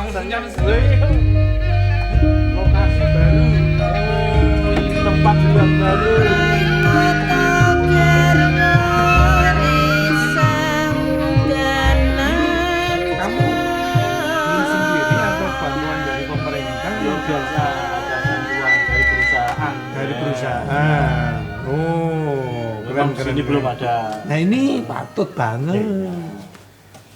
langsungnya lokasi baru. Oh, ini tempat yang baru. Kamu beli sendiri atau bantuan dari pemerintah? Ya biasa ada bantuan dari perusahaan. Dari perusahaan. Oh, Memang keren. sini belum ada. Nah ini patut banget.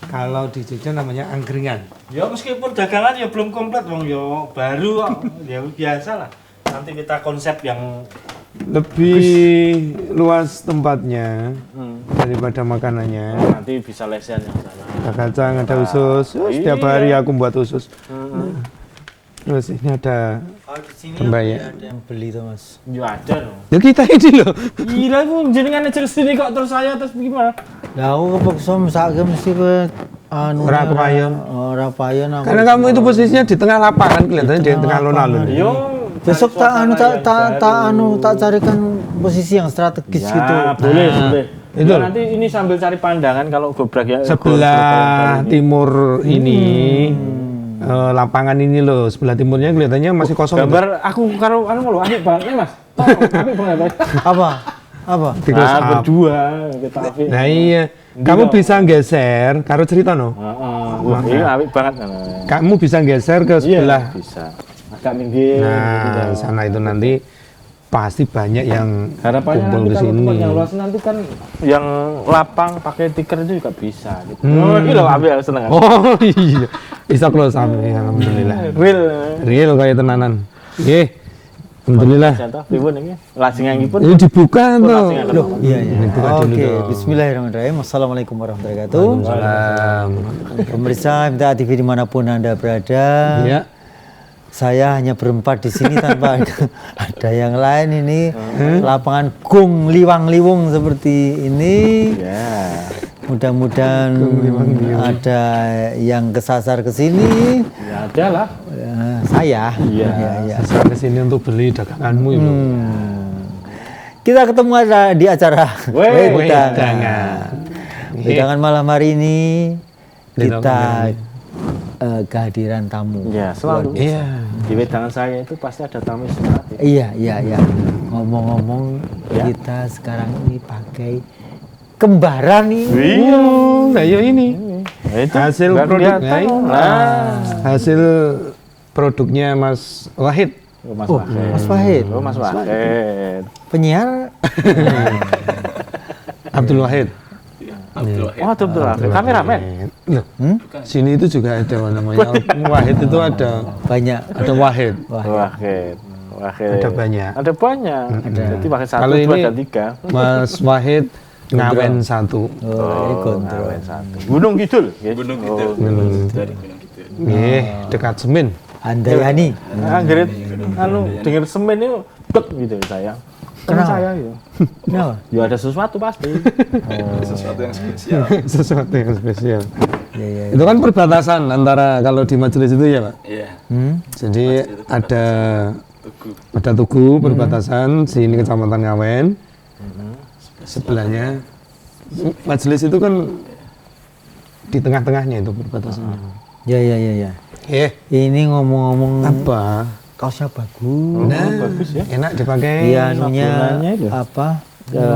Kalau di Jogja namanya angkringan. Ya meskipun dagangan ya belum komplit wong ya baru kok. Ya biasa lah. Nanti kita konsep yang Lebih luas tempatnya daripada makanannya. nanti bisa lesen yang sana. Ada kacang, ada usus. Setiap hari aku buat usus. Terus ini ada tembayak. Ada yang beli tuh mas. Ya ada loh. Ya kita ini loh. Gila itu jenengan aja sini kok terus saya terus gimana? Lah aku kepaksa misalnya mesti ke anu Ora kepayon. ora payon aku. Karena kamu itu posisinya di tengah lapangan, kelihatannya di tengah alun-alun. Yo Besok tak carikan posisi yang strategis ya, gitu. boleh, boleh. Itu Ya, loh. nanti ini sambil cari pandangan kalau gobrak ya. Sebelah timur ini, lapangan ini loh, sebelah timurnya kelihatannya masih kosong. Gambar aku karo anu lho, apik banget Mas. Apik banget. Apa? Apa? Di close Nah, up. berdua kita apik. Nah iya, kamu bisa geser, karo cerita no. Heeh. Wah, ini apik banget. Kamu bisa geser ke sebelah. Iya, bisa. Agak minggir Nah, sana itu nanti pasti banyak yang Harapannya kumpul nanti ke kalau sini. tempat yang luas nanti kan yang lapang pakai tikar itu juga bisa gitu. Oh, ini loh ambil seneng. Oh iya, bisa close up ya, alhamdulillah. Real. Real kayak tenanan. Nggih. Alhamdulillah. Contoh pripun iki? Lajengipun Ini dibuka tuh. Loh, Iya iya. Dibuka dulu Oke, dong. bismillahirrahmanirrahim. Assalamualaikum warahmatullahi wabarakatuh. Salam. Pemirsa MTA TV dimanapun Anda berada. Ya. Saya hanya berempat di sini tanpa ada yang lain ini. Lapangan gung liwang-liwung seperti ini. ya. Mudah-mudahan ada yang kesasar ke sini. Ya ada lah. Saya. Iya. Ya. Saya kesini untuk beli daganganmu itu. Kita ketemu di acara Weh, Wedangan. Wedangan malam hari ini kita Wedangan. kehadiran tamu. Ya, selalu. Iya. Di wedangan saya itu pasti ada tamu istimewa. Iya. Ngomong-ngomong kita sekarang ini pakai kembaran nih. Iya. Nah, ya ini. Nah, itu Hasil nggak produknya. kelihatan. Nah, Hasil produknya Mas Wahid. oh, Mas Wahid. Mas Wahid. Oh, Mas Wahid. Penyiar. Abdul Wahid. Oh, betul. Kameramen. Loh, sini itu juga ada namanya Wahid itu ada Banyak. Wahid. Wahid. Ada banyak. Ada banyak. Jadi pakai satu, Kalau dua, ini dan tiga. Mas Wahid ngawen satu. Oh, kontrol. Ngawen satu. Gunung Kidul. Gunung Kidul. Dari Gunung Kidul. Nggih, dekat Semin. Andayani. Anggrek, anu, dengar semen itu, bek gitu saya. Teman Kenapa? saya ya. Kenapa? Ya ada sesuatu pasti. Sesuatu yang spesial. Sesuatu yang spesial. Iya. Itu kan perbatasan antara kalau di majelis itu ya, Pak. Iya. Jadi ada Tugu. Tugu perbatasan, sini Kecamatan Ngawen. Sebelahnya majelis itu kan di tengah-tengahnya itu perbatasannya. Ya. Ini ngomong-ngomong Apa? kaosnya bagus. Nah, bagus ya. enak dipakai. Iya, anunya sablonannya itu. apa?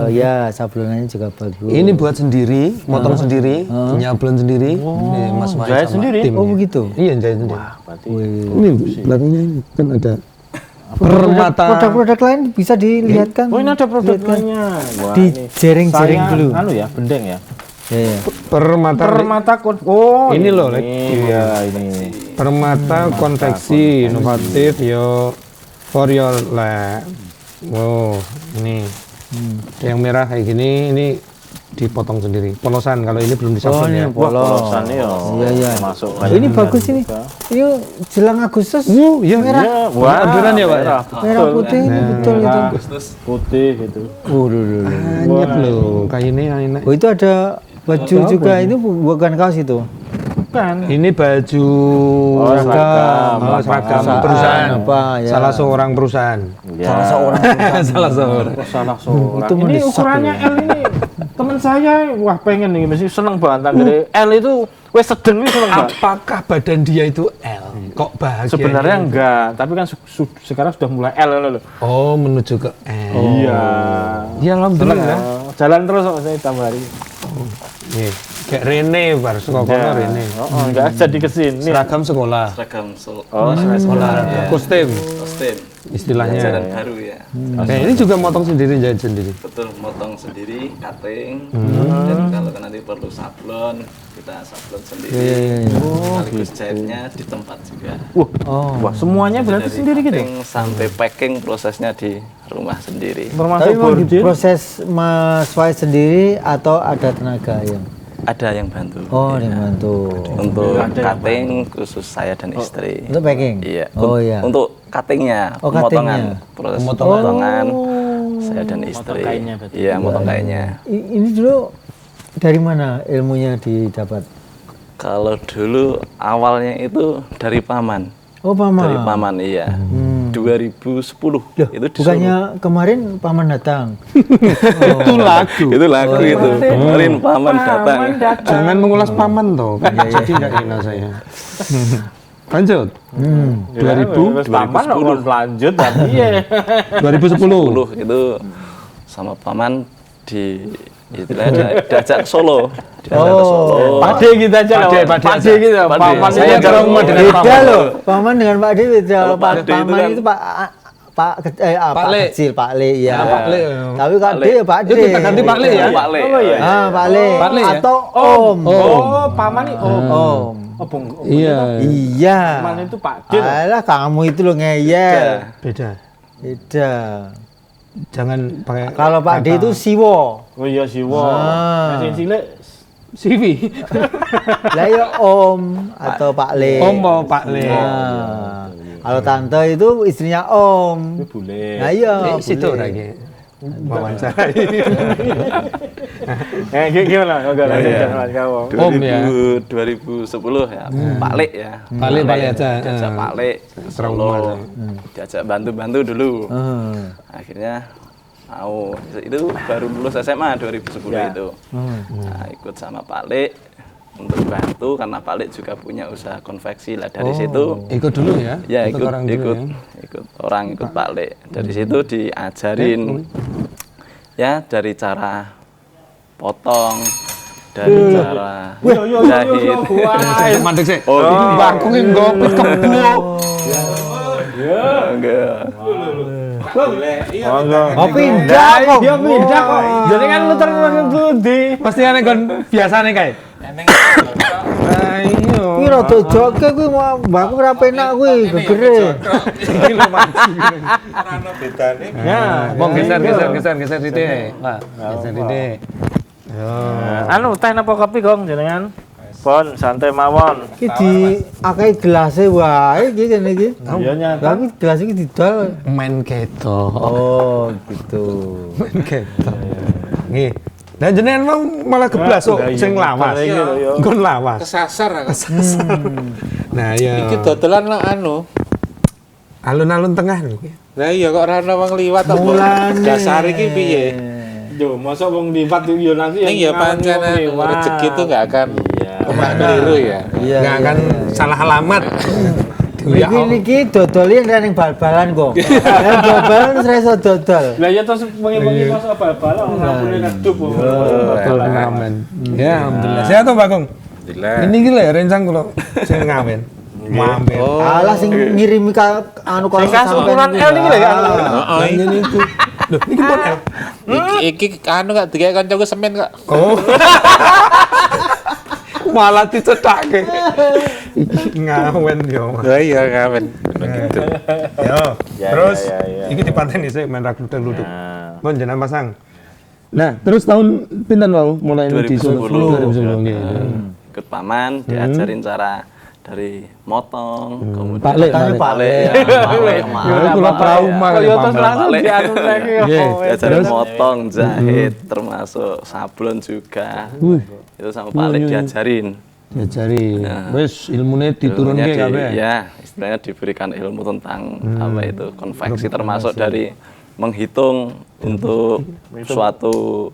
Ya, sablonannya juga bagus. Ini buat sendiri, motong sendiri, nyablon sendiri. Nih, Mas Wahid jahit sama sendiri? timnya. Oh, begitu. Iya, jahit sendiri. Berarti Ini belakangnya kan ada permata. Produk-produk lain bisa dilihatkan. oh ini ada produk lainnya. Wah, Di ini. jering-jering Saya, dulu. Anu ya, bendeng ya. Ya. Permata Permata oh Ini loh, Lek. Iya, ini. permata konveksi inovatif yo for your lab. Wow, ini. Yang merah kayak gini ini dipotong sendiri. Polosan kalau ini belum Oh, disablon ya. ini polos. Polosan ya. Iya. Masuk Ini bagus ini. Ini jelang Agustus. Iya, merah. Ya, wah, orderan ya, Pak? merah, Merah betul. putih ini betul itu. Agustus. Putih gitu. Banyak loh, kayak ini enak. Oh, itu ada baju juga. Ini bukan kaos itu. Bukan. Ini baju seragam. seragam perusahaan. Apa ya? Salah seorang perusahaan. Ya. Salah seorang. Salah seorang. Salah seorang. Itu Ini mendesak ukurannya L ini. Teman saya wah pengen nih mesti seneng banget akhirnya L itu wes sedeng nih seneng banget. Apakah badan dia itu L? Kok bahagia? Sebenarnya ini? enggak, tapi kan sekarang sudah mulai L loh. Oh, menuju ke L. Iya. Ya alhamdulillah. Jalan terus kok saya tambah hari. Nih, kayak Rene bar sekolah Rene. Oh, enggak jadi ke sini. Seragam sekolah. Seragam Sekolah. Kostum kostum. istilahnya. Ajaran baru ya. Nah, ini juga motong sendiri, jahit sendiri. Betul, motong sendiri, cutting. Dan kalau nanti perlu sablon, kita sablon sendiri. Sekaligus jahitnya di tempat juga. Wah, semuanya berarti Dari sendiri gitu. cutting sampai packing prosesnya di rumah sendiri. Tapi Termasuk mau bordil. diproses Mas Faiz sendiri atau ada tenaga yang? Ada yang bantu. Oh, ya. yang bantu. Untuk cutting khusus saya dan istri. Untuk packing? Iya. Oh iya. Untuk cuttingnya, Oh, pemotongan, cuttingnya. proses Pemotongan. pemotongan saya dan istri. kainnya berarti. Iya, motong kainnya. Ini dulu dari mana ilmunya didapat? Kalau dulu awalnya itu dari paman. Oh, paman. Dari paman, iya. 2010 Loh, itu disuruh. bukannya kemarin paman datang? Itu lagu. Itu lagu itu. Kemarin paman datang. Jangan mengulas paman toh. Jadi nggak enak saya. Lanjut. 2000 Paman kok lanjut tapi ya. 2010. 10 itu sama paman di istilahnya diajak Solo. Diajak ke Solo. Pade kita aja loh. Pade kita. Pade. Paman Saya itu jarang jarang dengan Beda loh. Paman dengan Pak De beda. Kalau Pak Pak De itu paman kan- itu Pak Le. kecil, Pak Le ya. Pak Le. Tapi Pak De ya Pak De. Itu kita ganti Pak Le ya. Pak Le. Oh iya. Ah, Pak Le. Pak Le ya? Atau Om. Oh, paman nih. Oh, Om. oh, bung. Iya. Iya. Paman itu Pak De. loh. Alah kamu itu lo ngeyel. Beda. Beda. Jangan pakai Kalau Pak De itu Siwo. Oh iya sih, Ah. wah. Masih cilik. CV. Lah ya Om atau Pak Le. Om mau Pak Le. Nah, kalau tante itu istrinya Om. Boleh. Nah iya. Situ boleh. lagi. Wawancara. Gimana? Enggak lanjut Iya. jangan kamu. Om ya. 2010 ya, Pak Le ya. Pak Le aja. Diajak Pak Le ke Solo. Diajak bantu-bantu dulu. Akhirnya mau itu baru lulus SMA 2010 itu. Nah, ikut sama Pak Le untuk bantu karena Pak Le juga punya usaha konveksi lah dari situ. Ikut dulu ya. Ya ikut orang dulu ya. ikut orang ikut Pak Le. Dari situ diajarin ya dari cara potong, dari cara jahit. Mandek sih. Oh, gitu. Bangkungnya ngopi kebo. Enggak. Oh pindah kok. Dia pindah kok. Jadi kan muter dulu di. Pasti aneh kan biasanya kayak. Ayo. Kuwi rada joke kuwi mau mbakku ora penak kuwi gegere. Iki lho mancing. Karena bedane. Ya, mau geser titik. Pak, geser titik. Yo. Anu teh napa kopi Gong jenengan? Pon santai mawon. Iki di akeh gelase wae iki kene iki. Iya nyata. Tapi gelas iki didol. Main keto. Oh, gitu. Main keto. Nggih. Lah jenengan mau malah geblas kok sing lawas. Nggon lawas. Kesasar aku. Nah, ya. Iki dodolan lo anu. Alun-alun tengah nih. Lah iya kok ora ana wong liwat apa. Mulane. Dasar iki piye? Yo, masa wong liwat yo nanti Ning ya pancen rezeki itu enggak akan keliru ya. Iya. Nggak akan salah alamat. Ya Iki niki dodol yang ning bal-balan kok. Yang bal-balan wis ra iso dodol. Lah ya terus wengi-wengi pas bal-balan ngapune nedup. ngamen. Ya, alhamdulillah. Sehat toh, Bagong? Alhamdulillah. Ini ki lho rencang kula sing ngamen. Mampir. Alah sing ngirimi anu kok Sing ukuran L niki lho ya. Heeh. Ini ku. Loh, ini pun L. Iki anu gak digawe kancaku semen kok. Oh. Malah dicethake. Iki ngawen yo. Lah iya kawen. Begitu. Yo. Terus ya. iki dipanteni sik main rakudel-luduk. Mon jenengan pasang. Nah, terus tahun pinten wau mulai di Solo? 2010 nggih. Ikut paman, diajarin cara dari motong, kemudian Pak Le, Pak Le, ya, Pak Le, Ya, kula trauma kali Yo terus paman. langsung Pak Le. dianu lagi. Nggih. diajarin motong, jahit, termasuk sablon juga. Wih, Itu sama Pak Le diajarin. diajari. Wis ilmune diturunke Ilmunya kabeh. Ya, istilahnya diberikan ilmu tentang apa itu konveksi termasuk dari menghitung untuk suatu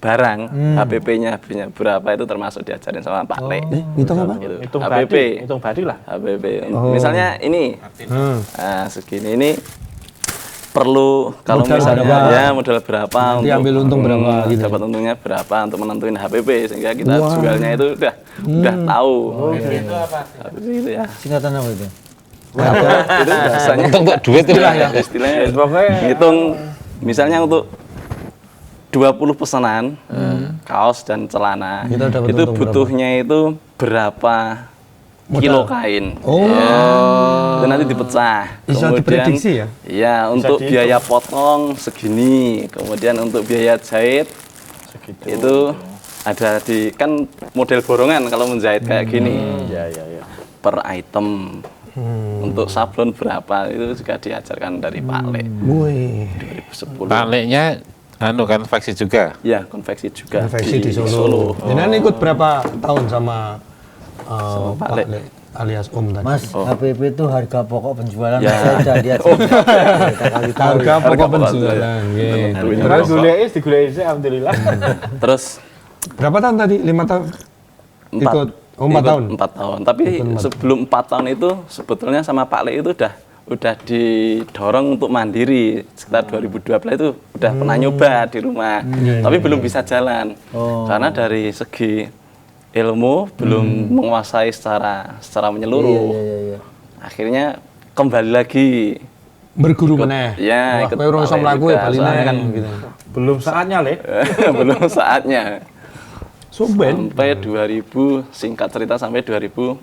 barang, HPP-nya berapa itu termasuk diajarin sama Pak Le. Hitung apa? Gitu. Hitung HPP. badi, hitung badi lah. HPP. Misalnya ini, nah, segini ini perlu kalau Modal misalnya berapa? ya modal berapa Nanti ambil untung berapa gitu. dapat untungnya berapa untuk menentuin HPP sehingga kita jualnya itu udah tahu. Itu apa? Habis itu ya. Singkatan apa itu? Itu biasanya Untuk duit itu lah ya. istilahnya Pokoknya hitung misalnya untuk 20 pesanan kaos dan celana Kita dapat itu untung butuhnya itu berapa kilo kain. Oh. Ya. Itu nanti dipecah. Bisa diprediksi ya? Iya, untuk biaya potong segini, kemudian untuk biaya jahit itu ada di kan model borongan kalau menjahit kayak gini. ya. Per item. Untuk sablon berapa itu juga diajarkan dari Pak Le. Wih, 2010. Paleknya konveksi juga. Ya, konveksi juga konveksi di Solo. Jenengan ikut berapa tahun sama Pak Pak Le. Le alias Om tadi? Mas, HPP itu harga pokok penjualan Ya. saja dia. Harga pokok penjualan. Iya. Terus gulais digulais alhamdulillah. Terus Berapa tahun tadi? 5 tahun? Ikut? Oh, 4 tahun? 4 tahun. Tapi sebelum 4 tahun itu sebetulnya sama Pak Le itu udah didorong untuk mandiri. Sekitar 2012 itu udah pernah nyoba di rumah. Tapi belum bisa jalan. Karena dari segi ilmu belum menguasai secara menyeluruh. Iya. Akhirnya kembali lagi. Berguru meneh. Ya, Wah, ikut kowe ora iso Pak Le mlaku ya juga. bali Soalnya kan gitu. Belum saatnya, Le. belum saatnya. Soben. Sampai 2000 singkat cerita sampai 2014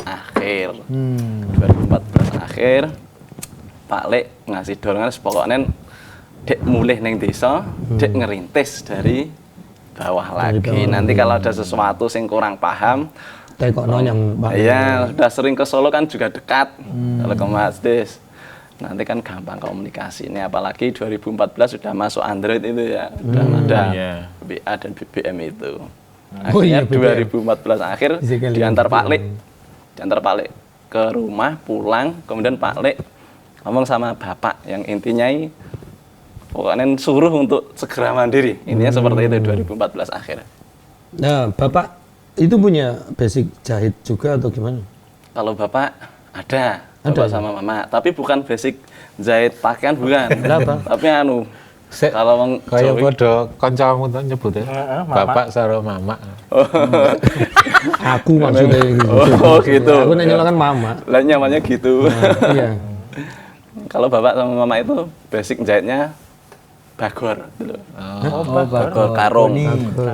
akhir. 2014 akhir Pak Le ngasih dorongan pokoknya dek mulih neng desa, dek ngerintis dari bawah lagi. Nanti kalau ada sesuatu yang kurang paham, Tekokno yang Pak Le. iya sudah sering ke Solo kan juga dekat. Kalau ke Mas Des, nanti kan gampang komunikasi. Ini apalagi 2014 sudah masuk Android itu ya, udah ada WA dan BBM itu. Oh Akhirnya iya, BBM. 2014 akhir Bisa kalian diantar Pak Le, ke rumah pulang, kemudian Pak Le ngomong sama bapak yang intinya pokoknya suruh untuk segera mandiri. Intinya seperti itu 2014 akhir. Nah, Bapak itu punya basic jahit juga atau gimana? Kalau bapak ada bapak sama mama, tapi bukan basic jahit pakaian bukan. Tapi kalau Kayak Jawi- podo kancamu tuh nyebut ya. Bapak karo mama. Aku maksudnya gitu. Oh, gitu. Aku nanya kan mama. Lah nyamannya gitu. Iya. Kalau bapak sama mama itu basic jahitnya bagor gitu. Bagor karung.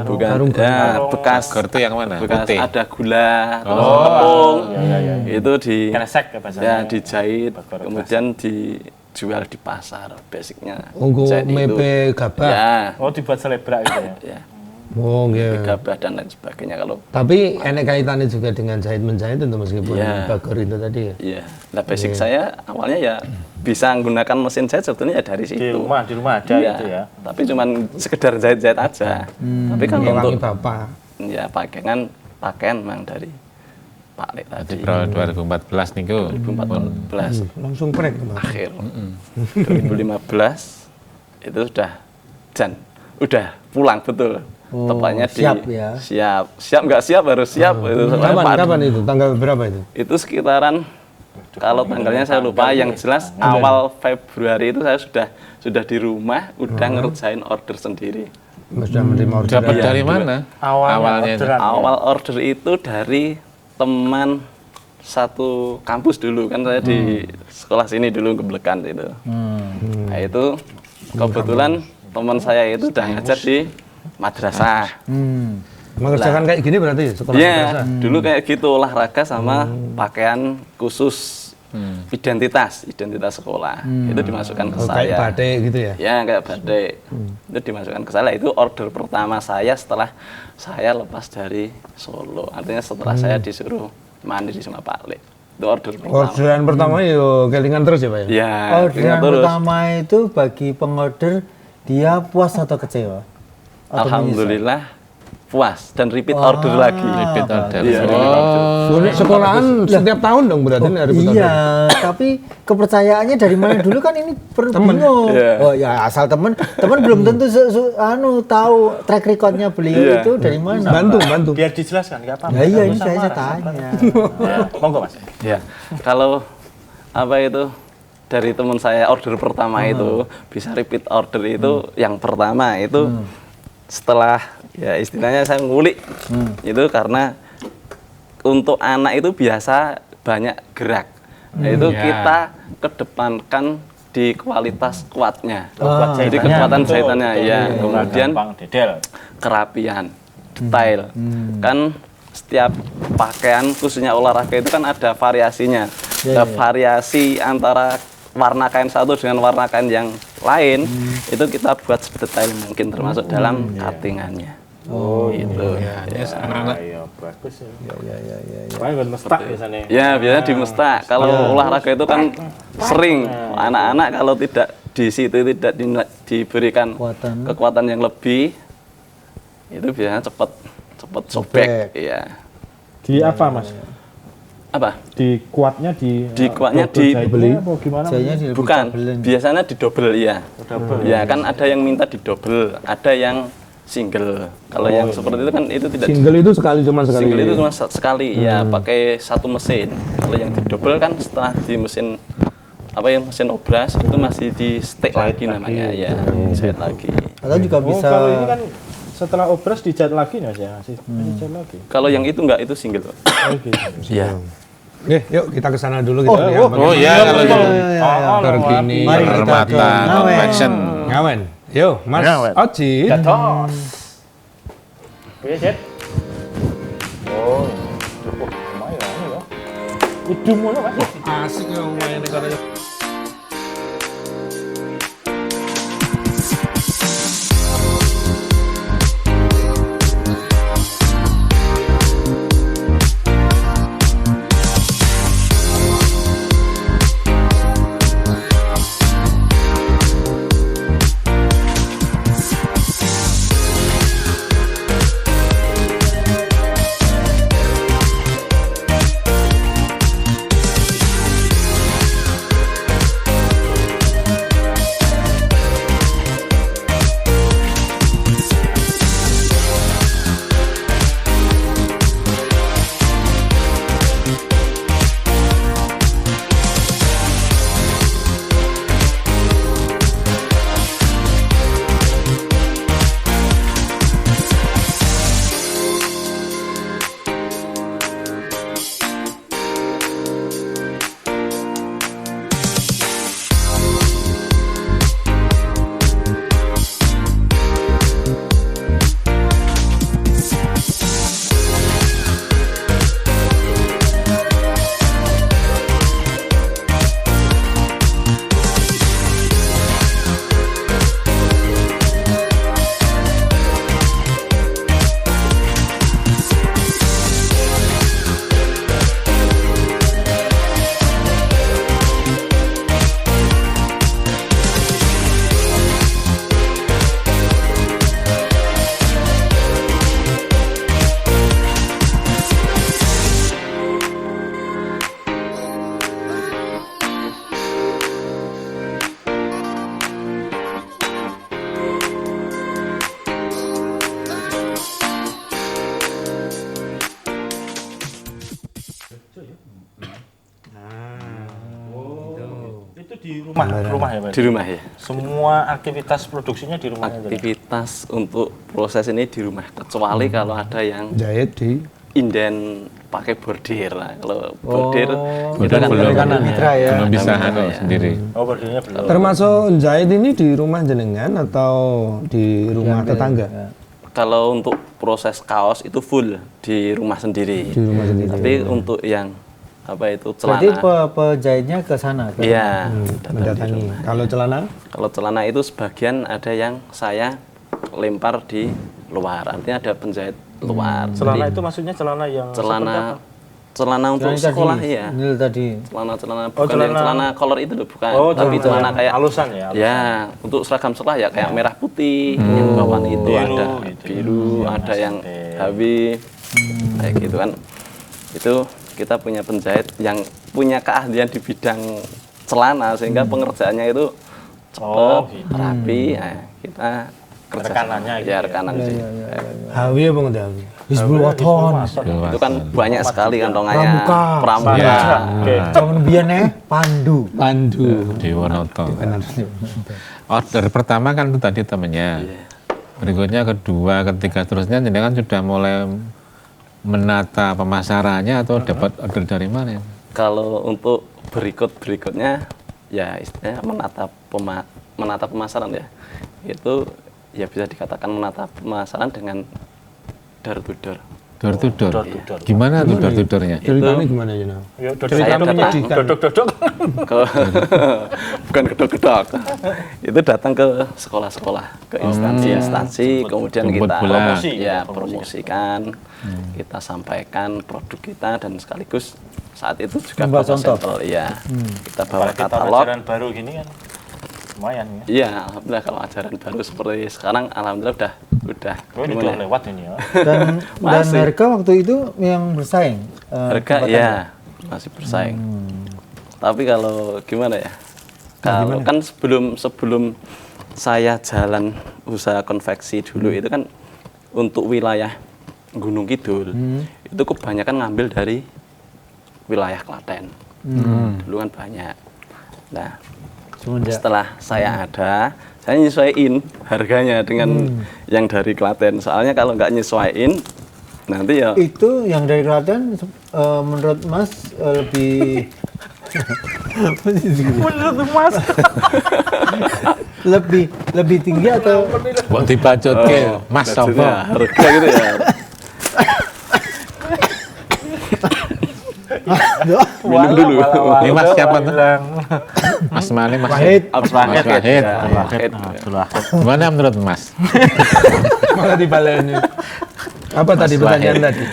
Bukan Karung. ya bekas Bagor itu yang mana? bekas Putih. ada gula, terus tepung. Itu Kresek ya bahasanya. ya dijahit, kemudian dijual di pasar basicnya. Unggu Jahit itu. mepe gabah. Ya, Oh, dibuat selebrak gitu ya. ya. Oh, iya. Gabah dan lain sebagainya kalau Tapi enek kaitannya juga dengan jahit menjahit itu meskipun Iya. bagor itu tadi ya. iya. Nah, basic saya awalnya ya bisa menggunakan mesin jahit sebetulnya ya dari Di situ. rumah ada Iya, itu ya. tapi cuman sekedar jahit-jahit aja. Tapi kalau Ngewangi untuk bapak. ya pakaian memang dari Pak Le tadi. Pro 2014 niku. 2014 Langsung prek kemarin. akhir. 2015 itu udah pulang betul. Tepatnya di siap ya? siap nggak siap harus siap itu soalnya Kapan itu? Tanggal berapa itu? itu sekitaran kalau tanggalnya saya lupa, yang jelas awal Februari itu saya sudah di rumah udah ngerjain order sendiri. Sudah menerima orderan. Dapat dari mana? Awalnya itu. orderan. Awal order itu dari teman satu kampus dulu kan, saya di sekolah sini dulu Geblekan itu. Nah itu kebetulan teman saya itu udah ngajar di madrasah. Mengerjakan kayak gini berarti sekolah Iya, madrasah? dulu kayak gitu olahraga sama pakaian khusus identitas sekolah itu dimasukkan ke Oh, kayak saya. batik gitu ya? Ya kayak badai itu dimasukkan ke saya. Itu order pertama saya setelah saya lepas dari Solo. Artinya setelah saya disuruh mandiri sama Pak Le. Itu order pertama. Orderan pertama yo kelingan terus ya Pak ya? Ya, Orderan ingat terus. pertama itu bagi pengorder dia puas atau kecewa? Atau Alhamdulillah puas dan repeat order lagi. Repeat order. Iya, repeat order. Boleh sekolahan setiap tahun dong berarti nih repeat order. Iya, tapi kepercayaannya dari mana dulu kan ini bingung. Iya. Oh ya asal temen belum tentu tahu track recordnya beliau Iya. itu dari mana. Bantu. Biar dijelaskan, nggak apa-apa. Ya iya Nggak ini usah saya marah. tanya. Ya, monggo Mas. Ya, kalau apa itu dari teman saya order pertama itu bisa repeat order itu yang pertama itu setelah ya istilahnya saya ngulik itu karena untuk anak itu biasa banyak gerak. Nah, itu kita kedepankan di kualitas kuatnya. Jadi kekuatan jahitannya ya, kemudian Gampang dedel. kerapian, detail. Kan setiap pakaian khususnya olahraga itu kan ada variasinya. Ada variasi antara warna kain satu dengan warna kain yang lain itu kita buat sedetail mungkin termasuk dalam cuttingannya. Oh Gitu. Anak-anak iya bagus ya. Pokoknya kan mestak biasanya. Ya biasanya di mestak. Kalau olahraga itu kan sering anak-anak kalau tidak di situ tidak diberikan kekuatan yang lebih itu biasanya cepat sobek. Iya. Di apa Mas? Apa? Di kuatnya di kuatnya double di jahitnya apa gimana? bukan. Biasanya di double ya. Ya kan ada yang minta di double, ada yang single. Kalau yang seperti itu kan itu tidak Single itu cuma sekali. single itu cuma sekali ya pakai satu mesin. Kalau yang di double kan setelah di mesin apa ya mesin obras itu masih di stick lagi namanya ya jahit lagi. Atau juga Oh, bisa kalau ini kan setelah obras dijahit lagi Mas ya, masih dijahit lagi. Kalau yang itu enggak itu single. Oh gitu. Iya. Oke, yuk kita ke sana dulu kita lihat Oh iya kalau gitu. terkini Mari kita ke Permata Ngawen. Confection. Ngawen. Yo, Mas Ngawen. Oci. Gatos. Oke, Jet. Oh, cukup lumayan ya. Idum ngono Mas. Asik ya main negara. Itu di rumah ya Pak? Di rumah ya. Semua aktivitas produksinya di rumah aja. Aktivitas untuk proses ini di rumah kecuali kalau ada yang Jahit di inden pakai bordir lah. Kalau bordir Udah belum mitra ya. belum bisa Mitra anu ya. sendiri. Oh, berdirinya belum. termasuk jahit ini di rumah jenengan atau di rumah tetangga? Kalau untuk proses kaos itu full di rumah sendiri. Di rumah sendiri. Tapi untuk yang apa itu Berarti celana, pejahitnya ke sana. ke- iya, datang di Mendatangi. rumah. Kalau celana? Kalau celana itu sebagian ada yang saya lempar di luar, artinya ada penjahit luar. Celana Jadi, itu maksudnya celana yang seperti celana apa? celana untuk Celana tadi, sekolah ya. Nil tadi. Celana Oh, bukan yang celana- celana kolor itu loh, bukan. Oh, Tapi celana kayak alusan ya. ya untuk seragam sekolah ya kayak merah putih, yang bawaan itu Biru, ada gitu. biru, ada yang Habib, kayak gitu kan. Itu kita punya penjahit yang punya keahlian di bidang celana sehingga pengerjaannya itu cepat, rapi. Nah, kita kerja Rekanannya gitu ya, ya. rekanan sih. Hawi apa nggak Hawi? Hizbul Waton. Itu kan banyak sekali kantongannya. Pramuka. Pramuka. Oke. Jangan biar Pandu. Pandu. Dewonoto. Order pertama kan itu tadi temennya. Berikutnya kedua, ketiga, terusnya jenengan sudah mulai menata pemasarannya atau dapat order dari mana? Kalau untuk berikutnya ya istilahnya menata pemasaran ya. Itu ya bisa dikatakan menata pemasaran dengan door to door. Door to door. Door to door. Gimana tuh door to doornya? Ceritanya gimana ya? Nah? Ya, Saya datang dodok-dodok. bukan gedok-gedok. Itu datang ke sekolah-sekolah, ke instansi-instansi, kemudian Jemput kita bola. promosikan, kita sampaikan produk kita dan sekaligus saat itu juga Membuat bawa contoh. sampel, ya. Kita bawa Kalau kita katalog. ajaran baru gini kan lumayan ya. Iya, alhamdulillah kalau ajaran baru seperti sekarang, alhamdulillah udah. Oh, ini gimana udah ya? lewat ini ya. Dan Masih. harga waktu itu yang bersaing. Harga ya masih bersaing. Tapi kalau gimana ya? Kalau kan sebelum saya jalan usaha konveksi dulu itu kan untuk wilayah Gunung Kidul itu kebanyakan ngambil dari wilayah Klaten. Dulu kan banyak. Nah, setelah saya ada, saya nyesuaiin harganya dengan yang dari Klaten. Soalnya kalau nggak nyesuaiin, nanti ya Itu yang dari Klaten menurut Mas lebih Menurut Mas. lebih tinggi atau Buat dibacot ke Mas maksudnya Sopo. harga gitu ya. Minum dulu. Ini Mas siapa tuh? Mas Mane, Mas Wahid? Abs Mas Wahid. Wahid. Ya, Wahid. Gimana menurut Mas? Malah dibalenin. Apa tadi pertanyaan tadi?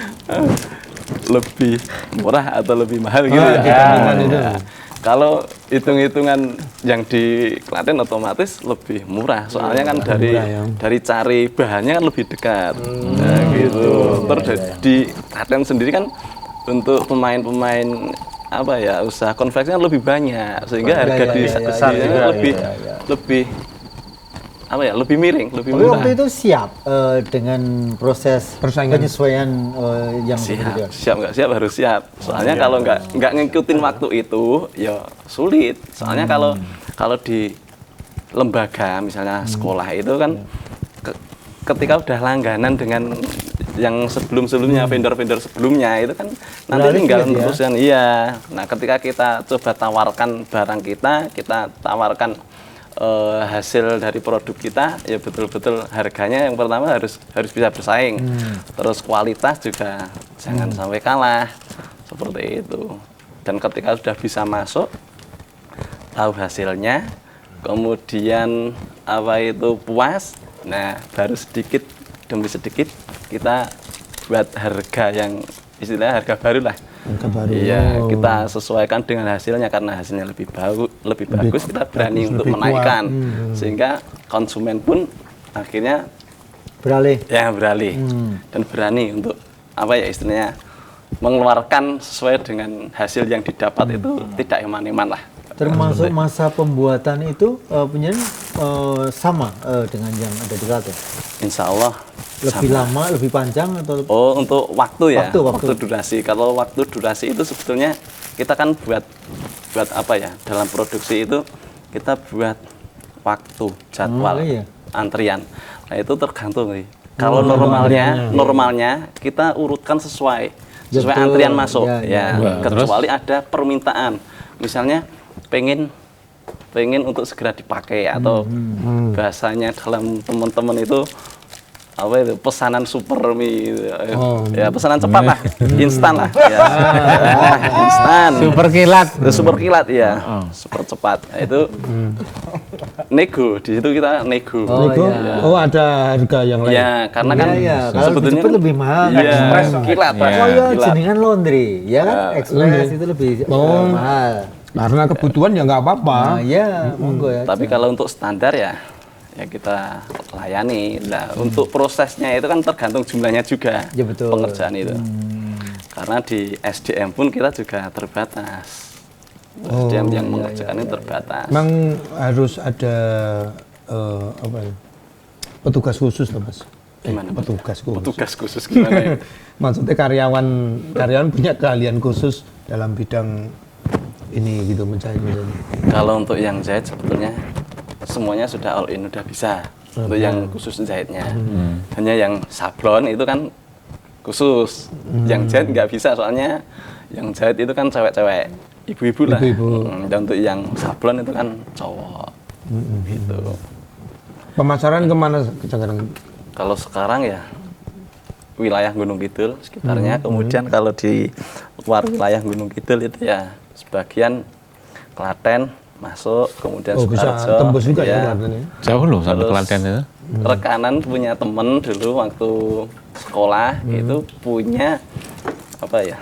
Lebih murah atau lebih mahal gitu Ah, ya. dibandingkan itu. Ya. Kalau hitung-hitungan yang di Klaten otomatis lebih murah. Soalnya kan murah, ya. dari cari bahannya kan lebih dekat. Nah, gitu. Terus di Klaten sendiri kan untuk pemain-pemain apa ya usaha konveksi kan lebih banyak sehingga harga di besar di- juga, lebih apa ya lebih miring, lebih Tapi murah. waktu itu siap dengan proses Persaingan. penyesuaian yang berbeda. Siap nggak siap harus siap. Soalnya kalau nggak ngikutin waktu itu ya sulit. Soalnya kalau di lembaga misalnya sekolah itu kan ketika udah langganan dengan yang sebelumnya vendor-vendor sebelumnya itu kan nanti Beralih tinggal gitu ya? terusan iya. Nah ketika kita coba tawarkan barang kita tawarkan hasil dari produk kita ya betul-betul harganya yang pertama harus bisa bersaing. Terus kualitas juga jangan sampai kalah seperti itu. Dan ketika sudah bisa masuk tahu hasilnya kemudian apa itu puas, nah baru sedikit demi sedikit kita buat harga yang istilahnya harga baru lah. Harga baru. Iya, kita sesuaikan dengan hasilnya karena hasilnya lebih bagus kita berani untuk lebih menaikkan kuat. sehingga konsumen pun akhirnya Beralih. ya beralih dan berani untuk apa ya istilahnya mengeluarkan sesuai dengan hasil yang didapat itu tidak eman-eman lah. Termasuk masa pembuatan itu punya sama dengan yang ada di Klaten. Insya Allah Lebih lama, lebih panjang atau Oh, untuk waktu ya? Waktu. Durasi. Kalau waktu durasi itu sebetulnya kita kan buat apa ya? Dalam produksi itu kita buat waktu, jadwal, iya. antrian. Nah, itu tergantung nih. Kalau normalnya kita urutkan sesuai Betul. antrian masuk Ya, ya. ya. Wah, Kecuali ada permintaan. Misalnya pengen untuk segera dipakai atau bahasanya dalam teman-teman itu apa itu pesanan super mie gitu. Ya pesanan cepat lah, instan lah ya. Instan. Super kilat ya. Super cepat. Nah, itu nego, di situ kita nego. Nego? Ya. Oh, ada harga yang lain. Ya, karena kan Iya, kalau sebetulnya cepet lebih mahal. Iya, Express kilat, Pak. Oh iya, Kilat. jenengan laundry, ya kan? Express itu lebih Oh. mahal. Karena kebutuhan ya nggak apa-apa. Nah, iya, monggo ya. Tapi kalau untuk standar ya ya kita layani. Nah, untuk prosesnya itu kan tergantung jumlahnya juga, Ya, betul. pengerjaan itu. Karena di SDM pun kita juga terbatas. SDM yang mengerjakan ini terbatas. Memang harus ada apa ya? Petugas khusus loh Mas. Gimana, Mas? Petugas khusus. Petugas khusus gimana ya? Maksudnya karyawan punya keahlian khusus dalam bidang ini gitu menjahit. Kalau untuk yang jahit sebetulnya semuanya sudah all in, udah bisa. Untuk yang khusus jahitnya. Hanya yang sablon itu kan khusus. Yang jahit nggak bisa, soalnya yang jahit itu kan cewek-cewek, ibu-ibu lah. Dan untuk yang sablon itu kan cowok. Gitu. Pemasaran kemana sekarang? Kalau sekarang ya wilayah Gunung Kidul sekitarnya, kemudian kalau di luar wilayah Gunung Kidul itu ya sebagian Klaten masuk, kemudian Bisa Sukoharjo. tembus juga ya ya. Klaten ya? Jauh loh sampai Terus Klaten itu. Rekanan punya temen dulu waktu sekolah itu punya apa ya?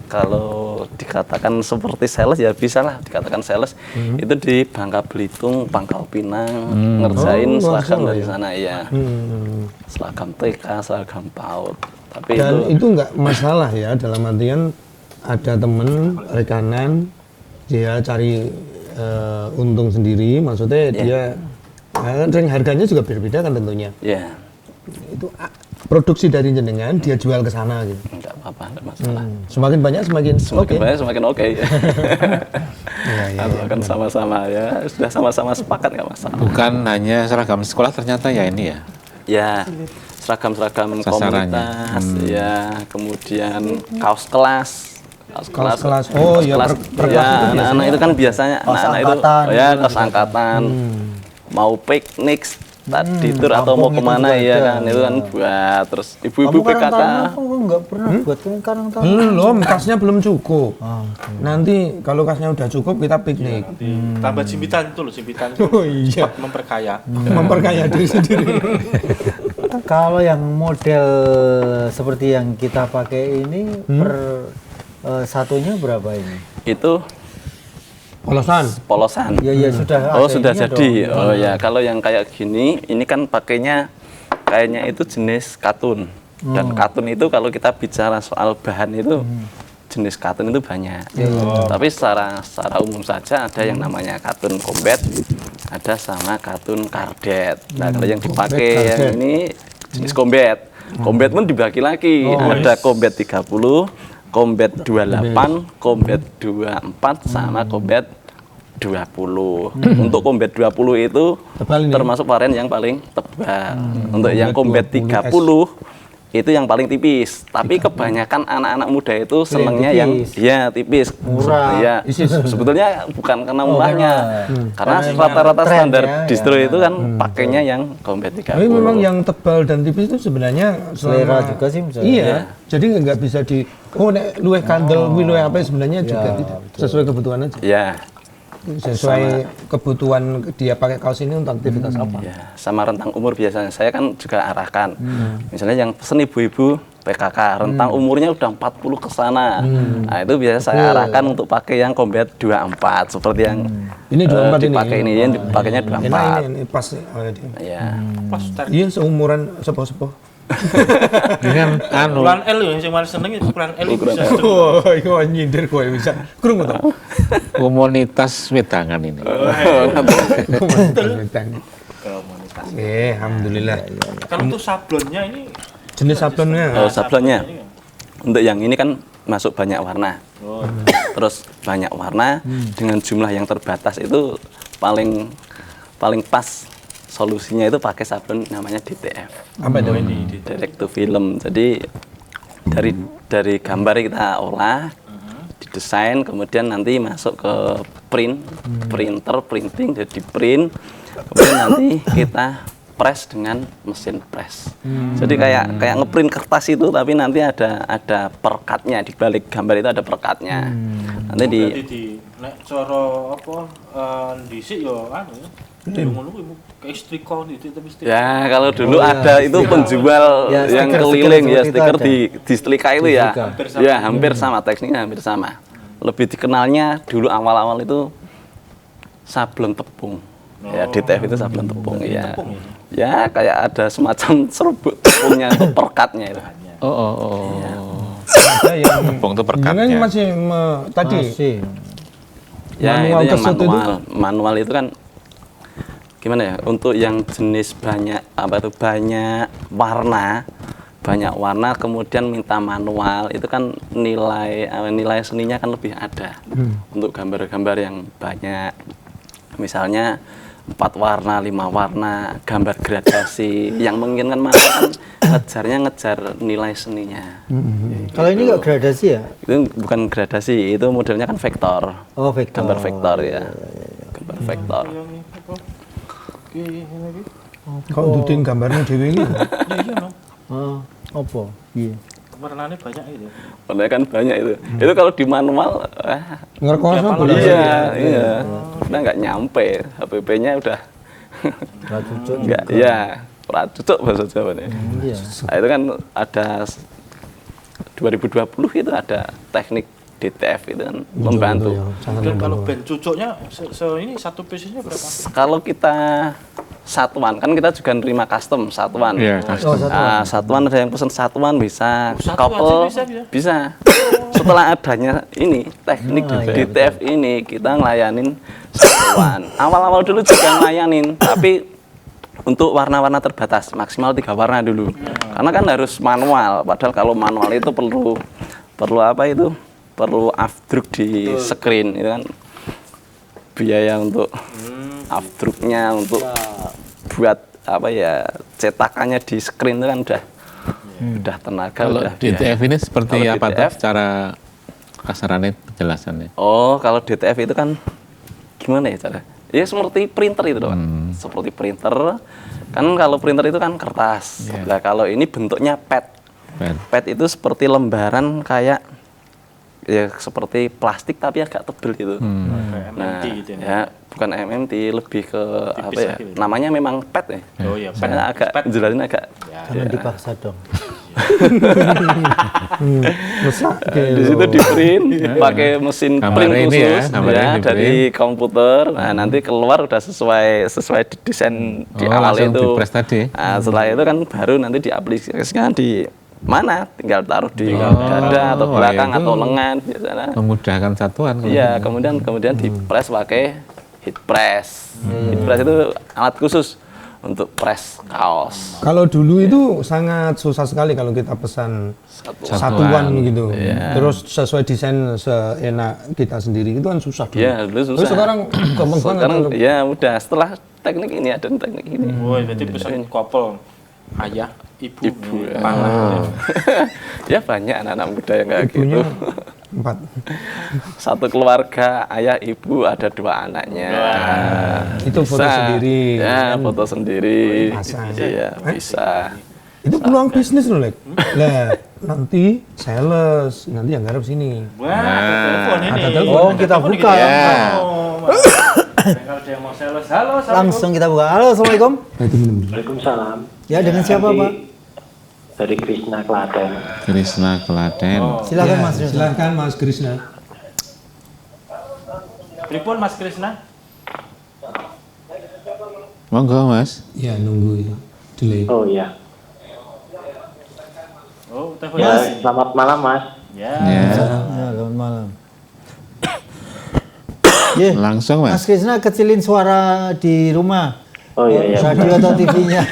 Kalau dikatakan seperti sales ya bisa lah dikatakan sales. Itu di Bangka Belitung, Pangkal Pinang ngerjain seragam dari sana ya. Seragam TK, seragam PAUD. Tapi Dan itu nggak masalah ya, dalam artian ada temen rekanan dia cari untung sendiri, maksudnya dia harganya juga berbeda kan tentunya. ya Itu produksi dari jenengan dia jual ke sana gitu. enggak apa-apa, enggak masalah. Semakin banyak semakin Semakin oke. banyak semakin oke. Iya. Atau kan sama-sama ya, sudah sama-sama sepakat nggak masalah. Bukan hanya seragam sekolah, ternyata ya ini ya. Ya, seragam-seragam Sasarannya. komunitas, ya, kemudian kaos kelas. Kaos kelas. Oh, ya, kelas. per kelas itu Ya, anak-anak itu kan biasanya Kaos anak-anak itu angkatan. oh ya kaos angkatan. Mau piknik tadi tur atau mau kampung itu kemana juga ya ada. kan itu kan buat terus ibu-ibu Kamu PKK. nggak pernah buat karang taruna? Belum, kasnya belum cukup. Nanti kalau kasnya udah cukup kita piknik. Tambah jimpitan itu loh, jimpitan itu Oh iya, cepat memperkaya. memperkaya diri sendiri. Kalau yang model seperti yang kita pakai ini per satunya berapa ini? Itu Polosan. polosan. Ya sudah. Oh ada sudah ininya jadi. dong. Oh ya kalau yang kayak gini, ini kan pakainya kayaknya itu jenis katun. Dan katun itu kalau kita bicara soal bahan itu jenis katun itu banyak. Tapi secara umum saja ada yang namanya katun combat, ada sama katun kardet. Nah kalau yang dipakai yang ini jenis combat. Combat pun dibagi lagi. Ada combat 30, combat 28, combat 24 sama combat 20. Untuk combat 20 itu Tebal ini. termasuk varian yang paling tebal. Untuk yang Combat combat 20 30 itu yang paling tipis. Tapi kebanyakan anak-anak muda itu senengnya yang tipis. ya tipis. Murah. Ya, sebetulnya bukan karena murahnya. Karena Karena rata-rata tren standar ya, distro ya. itu kan pakainya yang combat 30. Tapi memang yang tebal dan tipis itu sebenarnya Selera juga sih misalnya. Iya, jadi nggak bisa di nek luweh kandel, luweh apa sebenarnya juga tidak sesuai kebutuhan aja. Ya, Sesuai kebutuhan dia pakai kaos ini untuk aktivitas apa? ya, sama rentang umur biasanya. Saya kan juga arahkan. Misalnya yang pesen ibu-ibu PKK, rentang umurnya udah 40 ke sana. Nah, itu biasanya saya arahkan untuk pakai yang combat 24 seperti yang Ini 24 ini. dipakai ini, yang dipakainya Enak 24. ini pas. Oh, ya, dia. Ya. Pas tarik Iya seumuran sepuh-sepuh. Dengan anu ukuran L ya, yang paling seneng itu ukuran L itu bisa. Oh, iya nyindir kowe bisa. Krungu to. komunitas wedangan ini. Alhamdulillah. Kan untuk sablonnya ini Jenis sablonnya. Oh, sablonnya. Untuk yang ini kan masuk banyak warna. Terus banyak warna dengan jumlah yang terbatas itu paling pas solusinya itu pakai sablon namanya DTF. Apa itu? Direct to film. Jadi dari gambar kita olah, didesain, kemudian nanti masuk ke printing, jadi print, kemudian nanti kita press dengan mesin press. Jadi kayak ngeprint kertas itu, tapi nanti ada perekatnya di balik gambar itu ada perekatnya. Nanti di berarti di nek cara apa dhisik yo anu ya. Ngono kuwi kayak setrika itu tapi setrika. ya kalau dulu ada itu penjual Ya, yang stiker-stiker keliling ya seperti itu stiker ada. di setrika itu ya. Setrika. Ya hampir sama, tekniknya hampir sama. Lebih dikenalnya dulu awal-awal itu sablon tepung. Ya DTF itu sablon tepung ya. Tepung ini. Ya kayak ada semacam serbuk tepungnya untuk perkatnya itu. Oh. Ada yang Tepung itu Jangan perkatnya. masih tadi Masih. Ya Manual itu yang kesut itu? manual itu kan gimana ya? Untuk yang jenis banyak banyak warna kemudian minta manual itu kan nilai seninya kan lebih ada untuk gambar-gambar yang banyak, misalnya 4 warna 5 warna gambar gradasi yang menginginkan manual kan ngejar nilai seninya. Kalau ini nggak gradasi ya? Itu bukan gradasi, itu modelnya kan vektor, Oh, vektor. gambar vektor ya, gambar vektor. kok duduin gambarnya dewe iki. Iya no. Oh, apa? Iya. Warnanya banyak itu. Warnanya kan banyak itu. Itu kalau di manual, Ngerkos apa? iya, kita nggak nyampe. HPP-nya udah Nggak cocok. nggak, iya, cocok bahasa Jawa nih. Iya. Nah, itu kan ada 2020 itu ada teknik DTF itu kan membantu. Sangat Dan kalau membantu. band cucuknya ini satu piece-nya berapa? Kalau kita satuan kan kita juga nerima custom satuan. Iya, custom. Satuan ada yang pesen satuan bisa, Satu couple aja bisa. Setelah adanya ini teknik DTF ini kita ngelayanin satuan. Awal-awal dulu juga ngelayanin, tapi untuk warna-warna terbatas maksimal 3 warna dulu. Karena kan harus manual. Padahal kalau manual itu perlu apa itu? Perlu afdruk di screen itu kan biaya untuk afdruknya untuk buat apa ya cetakannya di screen itu kan udah tenaga Kalau udah biaya. DTF ini seperti Kalau apa DTF, tuh secara kasarannya penjelasannya? Oh, kalau DTF itu kan gimana ya cara? Ya seperti printer itu loh, Pak. Seperti printer. Kan kalau printer itu kan kertas. Nah, kalau ini bentuknya pad. Pad itu seperti lembaran kayak ya seperti plastik tapi agak tebel gitu. Kayak Nah, MMT gitu ya. ya bukan MMT, lebih ke apa ya? lagi gitu. Namanya memang pad ya. Oh iya, Saya agak jelasin agak Jangan dipaksa dong. di situ di print pakai mesin Gambarnya print ini khusus ya, gambarnya di dari komputer. Nah, nanti keluar udah sesuai desain di Oh, awal langsung itu. di-press tadi. Nah, setelah itu kan baru nanti diaplikasikan di mana? Tinggal taruh di dada atau wah, belakang itu atau lengan biasanya. Memudahkan satuan. kalau Iya, gitu. kemudian di press pakai heat press. Heat press itu alat khusus untuk press kaos. Kalau dulu itu sangat susah sekali kalau kita pesan satuan gitu. Terus sesuai desain seenak kita sendiri itu kan susah dulu. Iya, dulu susah. Terus sekarang gampang banget. Sekarang kalau- ya udah setelah teknik ini ada teknik ini. Oh, berarti pesan couple ayah, ibu, ya. panah. Ya banyak anak-anak muda yang kayak gitu. Ibunya 4. Satu keluarga, ayah, ibu, ada 2 anaknya. Itu foto sendiri. Ya, foto sendiri. Pasang. Iya, bisa. Itu peluang bisnis loh, Lek. Lah, nanti sales, nanti yang garap sini. Wah, ada telepon ini. Ada telepon. Oh, kita buka. Oh, kalau ada yang mau sales, halo, Langsung kita buka. Halo, assalamualaikum. Waalaikumsalam. Ya, dengan siapa, Nanti Pak? Dari Krishna Klaten. Krisna Klaten. Silakan, Mas Rizal. Silakan Mas Krisna. Pripun Mas Krisna? Monggo Mas. Ya, nunggu ya. Delay. Oh iya. Oh, telepon. Ya, selamat malam Mas. Ya. Ya. Ya, selamat malam. Ye, Langsung Mas Mas. Krisna kecilin suara di rumah. Oh iya iya. Radio atau TV-nya.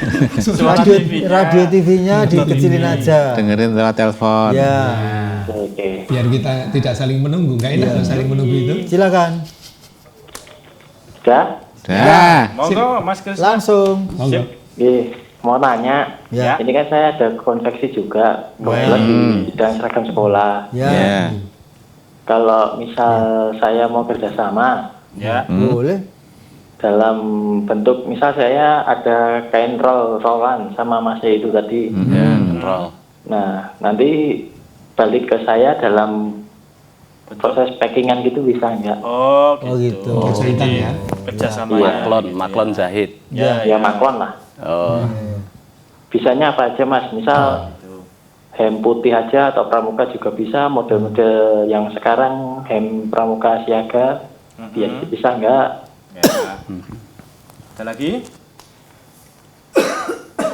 Radio TV-nya dikecilin aja. Dengerin lewat telepon. Ya, Oke. Biar kita tidak saling menunggu. Nggak enak kalau saling menunggu itu. silakan. Sudah? Dah. Monggo Mas Krisna. Langsung. Monggo. Oke. Mau nanya. Ya. Ini kan saya ada konveksi juga. Kebetulan di bidang seragam sekolah. Ya, Ya. Kalau misal saya mau kerjasama Ya. boleh. dalam bentuk misal saya ada kain rollan sama Mas itu tadi. Ya, roll. Nah, nanti balik ke saya dalam proses packingan gitu bisa nggak? Oh, Oh, gitu. Jahitan ya. kerjasama. Maklon jahit. Ya maklon lah. Oh. Bisanya apa aja Mas? Misal hem putih aja atau pramuka juga bisa. Model-model yang sekarang hem pramuka siaga bisa nggak? Ya. Ada lagi?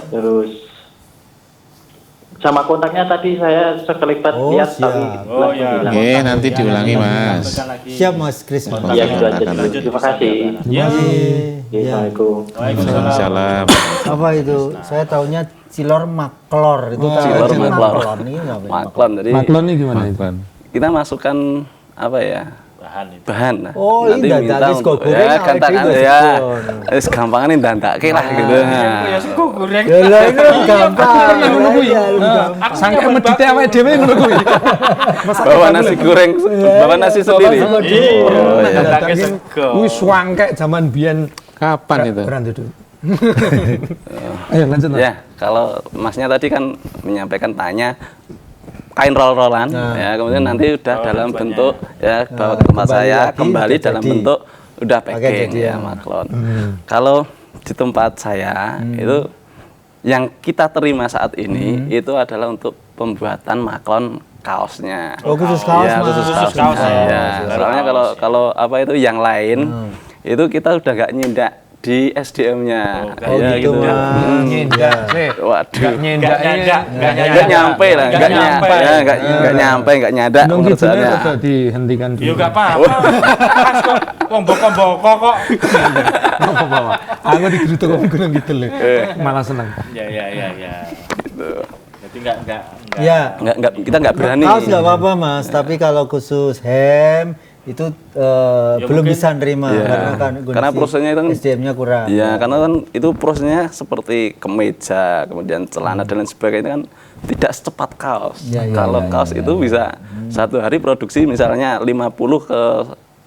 Terus sama kontaknya tadi saya sekelipat Oh, lihat siap. tapi Oh, ya. hilang. Oke, nanti diulangi Mas. Sampaikan lagi. Siap Mas Kris. Iya, itu aja dulu. Terima kasih. Ya. Ya. Assalamualaikum. Waalaikumsalam. Salam. Apa itu? Saya taunya cilor maklor itu kan Cilor maklor. ini apa ya? Maklon, jadi Maklon ini gimana itu? kita masukkan apa ya? Bahan itu. Bahan. Nah, Oh, ini dandake sego goreng, ya awake gantakan dhewe ya. sego. Wis gampang nih dandake lah gitu. Ya sego goreng. Ya lah ini gampang. ngono kuwi. Ya, gampang. Sangka medite awake dhewe ngono kuwi. Bawa nasi goreng, bawa nasi sendiri. Sama Iya. dulu. Dandake sego. Wih swangkek zaman biyen Kapan itu? berhenti dulu. Ayo lanjut Mas. Ya, kalau masnya tadi kan menyampaikan tanya kain roll-rollan, ya kemudian nanti udah dalam bentuk ya bawa ke tempat kembali saya lagi, kembali udah dalam jadi. bentuk udah Pakai packing jadi, ya ya. maklon. Kalau di tempat saya itu yang kita terima saat ini itu adalah untuk pembuatan maklon kaosnya. Oh, khusus kaos, Ya, Mas. khusus Khusus kaos. kaos, ya. Ya, soalnya kalau apa itu yang lain itu kita udah gak nyindak di SDM-nya. Oh Ya, gitu, Mas. Nyendak sih. Waduh. Nyendak Nggak nyampe lah, nggak nyampe, nggak nyampe, nggak nyadak Nung menurut kidulnya saya. rada dihentikan dulu. Ya enggak apa-apa. Pas kok wong boko-boko kok. Apa-apa. Aku digrutuk kok gunung kidul lho. Malah seneng. Ya. Jadi enggak Ya. Kita nggak berani. Kaos nggak apa-apa Mas, tapi kalau khusus hem itu belum mungkin- bisa nerima Iya. karena kan Karena prosesnya itu kan- SDM-nya kurang. Iya, karena kan itu prosesnya seperti kemeja, kemudian celana dan lain sebagainya kan tidak secepat kaos. Ya, ya, Kalau ya, kaos ya, itu bisa satu hari produksi misalnya 50 ke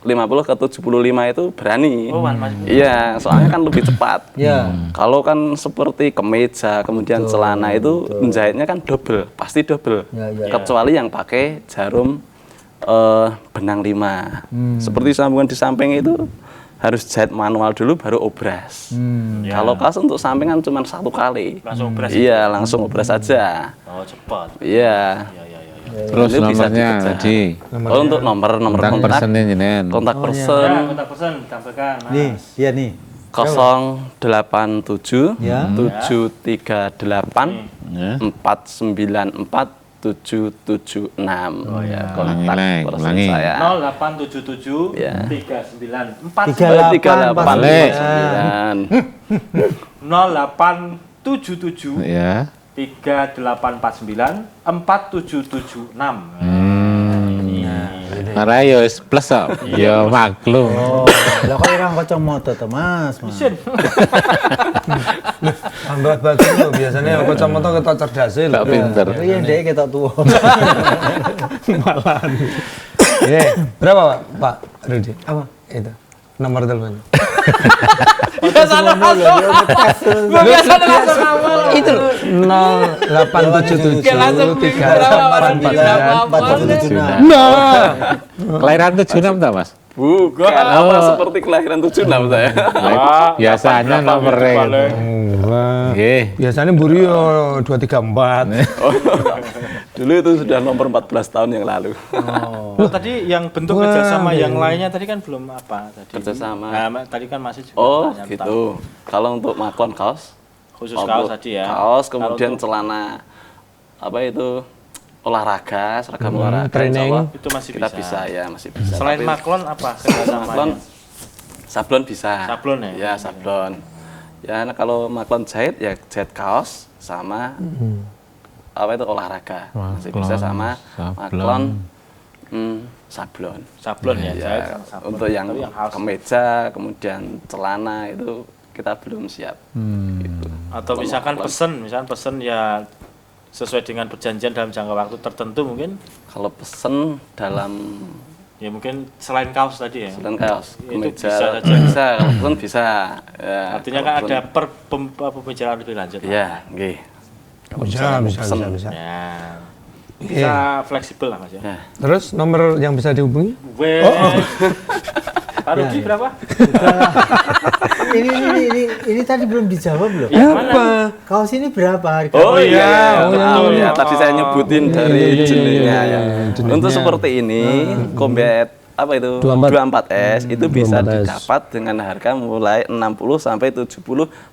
75 itu berani. Oh, Mas. Iya, soalnya kan lebih cepat. Ya. Kalau kan seperti kemeja, kemudian celana itu menjahitnya kan double, pasti double. Ya, ya. Kecuali yang pakai jarum benang 5. Seperti sambungan di samping itu harus jahit manual dulu baru obras. Kalau kaos untuk sampingan cuma 1 kali. Langsung obras. Iya, langsung obras saja. Oh, cepat. Iya. Terus Itu bisa nomornya dikejar. tadi. Oh, untuk nomor Tentang kontak, persennya jenengan. kontak Ya, person kontak person ditampilkan, Mas. Nih, iya nih. 087 Ya. 738 Ya. 494 776. Oh ya, kontak Ulangi, person ulangi. saya. 0877 Ya. 394 3849. 0877 Ya. 3849 4776. Ora yo wis plus kok. Yo maklum. Oh, lah kok orang kacamata to Mas? Mas. Lambat bagus lho biasanya kacamata ketok cerdas lho. Tak pinter. Iya, dek ketok tuwa. Malahan. Berapa Pak Rudi? Apa? Itu. Nomor telepon. Biasa langsung. Gua biasa langsung awal. Itu 0877 477. Nah, Kelahiran 76 tak, Mas? Bukan apa seperti kelahiran 76 saya. Biasanya nomornya. wah. Nggih. Biasanya mburi yo 234. Dulu itu sudah nomor 14 tahun yang lalu. Oh, tadi yang bentuk kerjasama yang lainnya tadi kan belum apa tadi. Kerjasama. Nah, tadi kan masih juga Oh, tanya tentang gitu. Kalau untuk maklon kaos, khusus kaos tadi ya. Kaos, kemudian Kalau untuk celana apa itu olahraga, seragam olahraga, training. insya Allah itu masih kita bisa. bisa ya, masih bisa. Selain Tapi maklon apa maklon, kerjasamanya? sablon bisa. Sablon ya? Ya, sablon. Ya, nah kalau maklon jahit ya jahit kaos sama apa itu olahraga. Masih bisa sama sablon. maklon sablon. Sablon ya, Ya, jahit sama sablon. untuk yang Tapi house. kemeja, kemudian celana itu kita belum siap. Gitu. Atau misalkan pesen ya sesuai dengan perjanjian dalam jangka waktu tertentu mungkin Kalau pesen dalam ya mungkin selain kaos tadi ya. selain kaos, Itu kemeja bisa saja. bisa, kalau pesen bisa. Ya, Artinya kan kalaupun- ada pembicaraan lebih lanjut. Ya, nggih. Bisa. Ya. Bisa fleksibel lah Mas ya. Ya. Terus nomor yang bisa dihubungi? Wes. Pak Rudi berapa? Ini tadi belum dijawab loh. Apa? Kaos ini berapa harga? Oh iya, betul. ya. Tadi saya nyebutin dari iya, jenisnya iya, ya. jenisnya. Untuk seperti ini, combat apa itu 24. 24S itu bisa 24S. didapat dengan harga mulai 60 sampai 70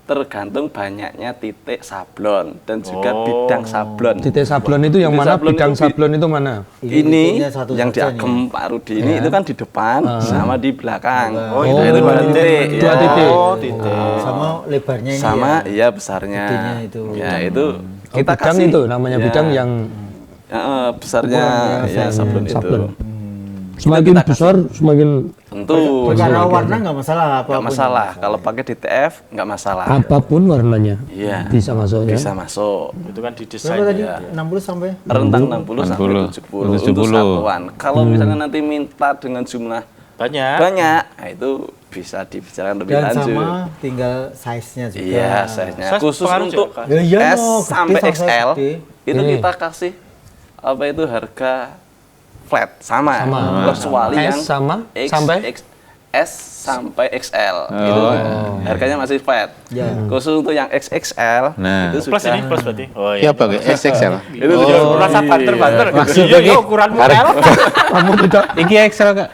tergantung banyaknya titik sablon dan juga bidang sablon. Titik sablon itu yang Titik mana? sablon Bidang itu sablon itu mana? Ini titiknya satu yang saja diagem Pak Rudi ini itu kan di depan sama di belakang. Oh, itu dua titik. dua Ya. titik. Oh, titik. sama lebarnya ini Sama ya. iya besarnya. Gedenya itu. Ya itu Oh, bidang itu namanya ya, bidang yang besarnya ya sablon itu. sablon. Semakin besar semakin Tentu Perkara warna nggak masalah apa nggak masalah. Kalau pakai DTF nggak masalah. apapun warnanya Iya. bisa masuk ya. Bisa masuk. Itu kan didesain berapa tadi ya. 60 sampai Rentang 60 sampai 70 untuk 70. satuan. Kalau misalnya nanti minta dengan jumlah Banyak. banyak, nah itu bisa dibicarakan lebih dan lanjut. sama tinggal size-nya juga. Iya, size-nya. Size Khusus pengaruh untuk juga. Ya, iya, S no, sampai gede sama XL gede. itu Ini. kita kasih apa itu harga flat sama. Kecuali S yang sama X, sampai S sampai XL itu harganya masih flat. Ya. Khusus untuk yang XXL Nah. itu Plus sudah ini plus berarti. Oh Iya apa kayak SXL? itu Rasa banter-banter gitu. Maksudnya Iya, ukuranmu L. kamu tidak Iki XL kak?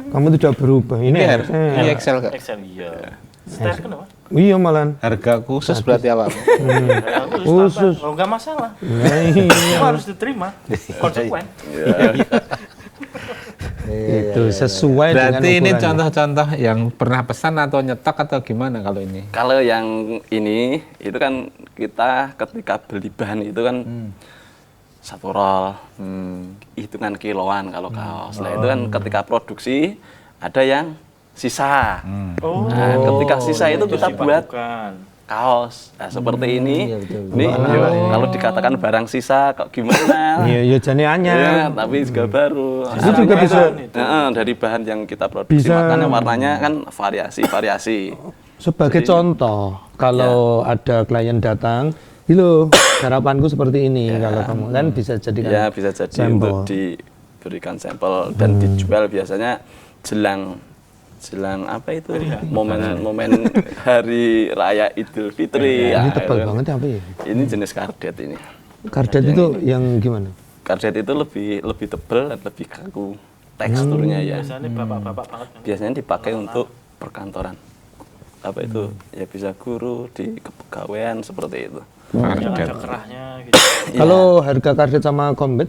kamu tidak berubah ini Ini harusnya ini XL kak? Excel iya. Style kenapa? iya malan Harga khusus berarti apa? Khusus. Oh, enggak masalah. nah, iya. Itu harus diterima. Konsekuen. itu sesuai dengan Berarti ini ukurannya. contoh-contoh yang pernah pesan atau nyetok atau gimana kalau ini? Kalau yang ini itu kan kita ketika beli bahan itu kan satu roll, hitungan kiloan kalau kaos. Nah itu kan ketika produksi ada yang sisa. Oh. Nah ketika sisa itu kita buat Bukan. kaos. Nah seperti ini. iya, betul. Ini kalau dikatakan barang sisa kok gimana? iya iya jane Ya, anyar tapi juga baru. itu juga bisa Dari bahan yang kita produksi Bisa. makanya warnanya kan variasi. sebagai contoh kalau ada klien datang halo harapanku seperti ini kalau kamu kan bisa jadikan Ya bisa jadi sampel. untuk diberikan sampel dan dijual biasanya jelang apa itu momen hari raya Idul Fitri. ini Ya, tebal itu kan. banget ya apa ya Ini jenis kardet ini. kardet itu yang gimana Kardet itu lebih tebal dan lebih kaku teksturnya ya. Biasanya bapak-bapak banget. Biasanya dipakai untuk perkantoran. Apa itu? Ya bisa guru di kepegawaian seperti itu. Yang ada kerahnya gitu. kalau harga kardet sama combat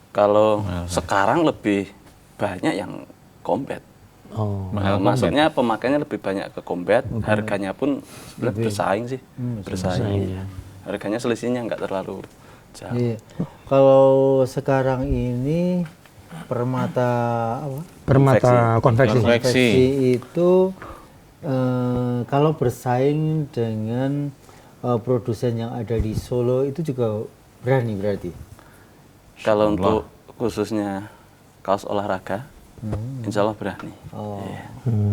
Kalau sekarang lebih banyak yang combat. oh Maksudnya pemakainya lebih banyak ke combat, harganya pun sebenarnya bersaing sih, bersaing. Harganya selisihnya nggak terlalu jauh. Iya. Kalau sekarang ini permata apa? permata konveksi Konveksi itu kalau bersaing dengan produsen yang ada di Solo itu juga berani berarti. Kalau untuk khususnya kaos olahraga, insya Allah berani. Oh. Iya.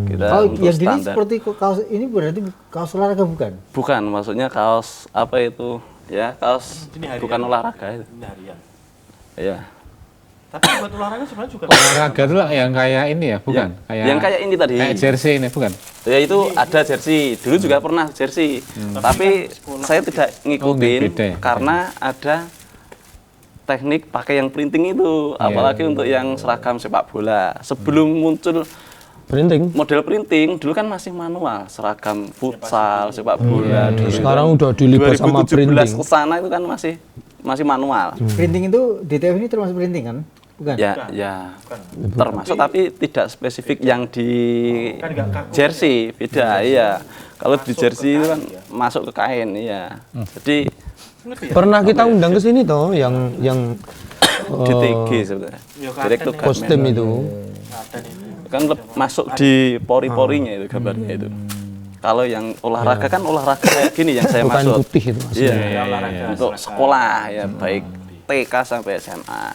Kita Kalau untuk yang gini standar. seperti kaos ini berarti kaos olahraga bukan? Bukan, maksudnya kaos apa itu? Ya kaos Ini harian. bukan olahraga itu. Ini harian. Iya. Tapi buat olahraga sebenarnya juga Olahraga itu yang kayak ini ya, bukan? Yang kayak ini tadi. Kayak jersey ini, bukan? Ya itu ada jersey. Dulu juga pernah jersey. Tapi saya tidak ngikutin beda ya? karena ada teknik pakai yang printing itu, apalagi untuk yang seragam sepak bola. Sebelum muncul printing model printing, dulu kan masih manual, seragam futsal, sepak bola. Dulu sekarang udah dilibas sama 2017 printing ke sana itu kan masih manual. Printing itu DTF ini termasuk printing kan? Bukan? Ya, termasuk tapi tidak spesifik yang di jersey, beda iya. Kalau di jersey itu kan masuk ke kain, iya. Jadi pernah kita undang ke sini toh yang DTG sebenarnya. Direktur kostum itu kan masuk di pori-porinya itu gambarnya itu. Kalau yang olahraga kan olahraga kayak gini yang saya bukan maksud. putih itu maksudnya. Iya, untuk sekolah ya baik TK sampai SMA.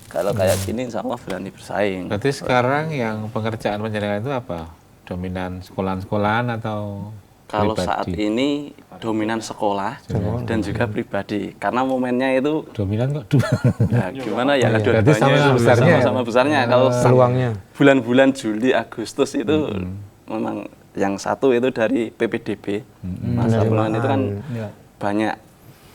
Kalau kayak gini insya Allah berani bersaing. Berarti sekarang yang pekerjaan penjaringan itu apa? Dominan sekolahan-sekolahan atau Kalau pribadi? saat ini dominan sekolah dan juga pribadi. Karena momennya itu Dominan kok dua. ya gimana ya Berarti dua-duanya sama itu besarnya ya? sama besarnya. Kalau peluangnya bulan-bulan Juli Agustus itu memang yang satu itu dari PPDB masa bulan itu kan banyak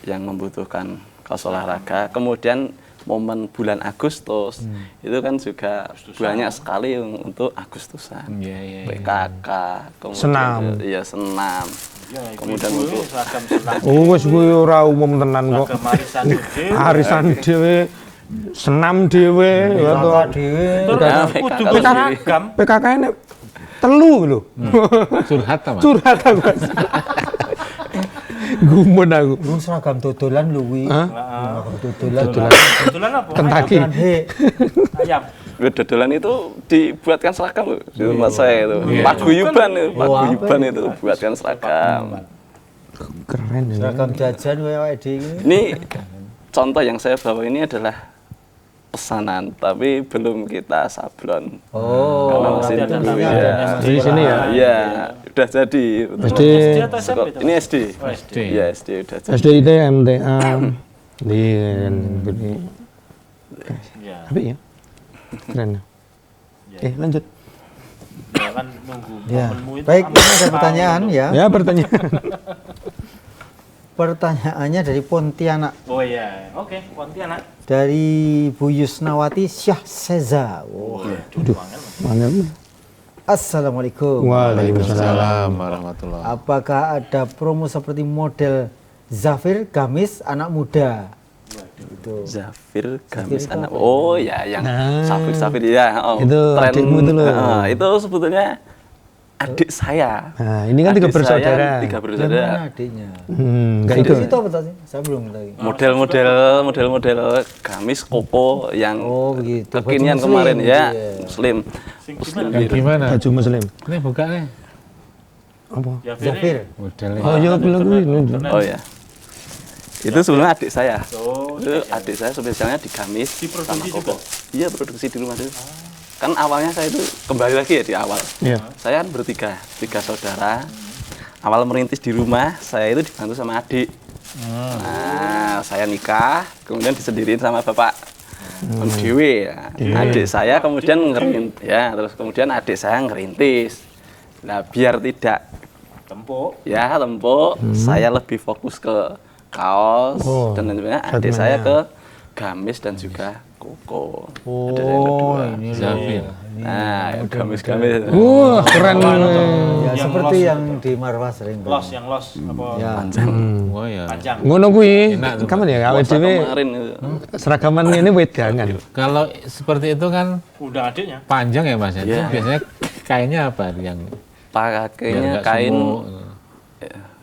yang membutuhkan kaos olahraga. Kemudian momen bulan Agustus itu kan juga banyak sekali untuk Agustusan. PKK, kemudian Senam. Iya, senam. Ya, Kemudian ibu-ibu untuk- seragam senam. Oh, wis kuwi ora umum tenan kok. Seragam arisan gede. Arisan dhewe, senam dhewe, ya toh. Terus Ya, kudu PKK. go seragam. PKK ini telu lho. Curhat ta, Mas? Curhat aku. Mas. Gumun aku. Lu seragam dodolan lu wi. Hah? Seragam dodolan. Kebetulan apa? Kentucky. Dodolan he. Ayam. dodolan itu dibuatkan seragam loh di tempat saya itu. Paguyuban itu, paguyuban itu buatkan seragam. Keren ini. Seragam jajan wae awake dhewe. Ini contoh yang saya bawa ini adalah pesanan, tapi belum kita sablon. Karena Oh, masih ada tunggu namanya. ya. Di sini ya. Iya, udah jadi. SD, SD atau SMP itu? Ini SD. Oh, SD. Iya, SD udah jadi. SDIT, MTA. Iya, gini. Ya. Tapi ya. Keren. Lanjut. Ya kan nunggu Ya. momenmu itu. Baik, sampai ini ada setahun pertanyaan itu. ya. Ya, pertanyaan. Pertanyaannya dari Pontianak. Oh iya, oke, Pontianak. Dari Bu Yusnawati Syah Seza. Oh. Mangga. Assalamualaikum. Waalaikumsalam. Assalamualaikum warahmatullahi. Apakah ada promo seperti model Zafir Gamis anak muda? Zafir Gamis itu anak. apa? Oh ya, yang Safir ya. Oh, Itu adikmu itu loh. Itu sebetulnya adik saya. Nah, ini kan tiga Adik saya bersaudara. Tiga Yang bersaudara. mana adiknya? Enggak Itu itu. itu apa tadi? Saya belum tahu. Model-model gamis koko yang Oh, begitu. Baju kekinian muslim kemarin gitu ya, ya. muslim. Sing Muslim gimana? Yang gimana? Baju muslim. Ini buka nih Apa? Ya, Zafir. modelnya. Oh, iya bilang gue. Oh ya. Itu sebenarnya adik saya. Oh, Itu adik saya spesialnya di gamis sama Diproduksi koko. juga? Iya, produksi di rumah dulu. Kan awalnya saya itu kembali lagi ya di awal. Iya. Saya kan tiga saudara. Awal merintis di rumah, saya itu dibantu sama adik. Nah, saya nikah, kemudian disendiriin sama bapak. Dewi, ya. Adik saya kemudian ngerintis, ya, terus kemudian adik saya ngerintis. Nah, biar tidak Tempuk. ya lempuk, saya lebih fokus ke kaos Oh, dan lain sebagainya. Adik saya ke gamis dan juga koko. Adik saya yang kedua. ini Zafir. Nah, yang gamis-gamis. Wah, keren. ya Yang seperti los yang di Marwah sering Los, yang los apa? Ya. Oh ya. Panjang. Ngono kuwi. Enak tuh, Kapan ya awake Puasa dhewe kemarin itu. seragaman ini wedangan. Kalau seperti itu kan Udah adiknya. panjang ya Mas. Itu Iya. biasanya kainnya apa yang Pakainya biar nggak kain semu?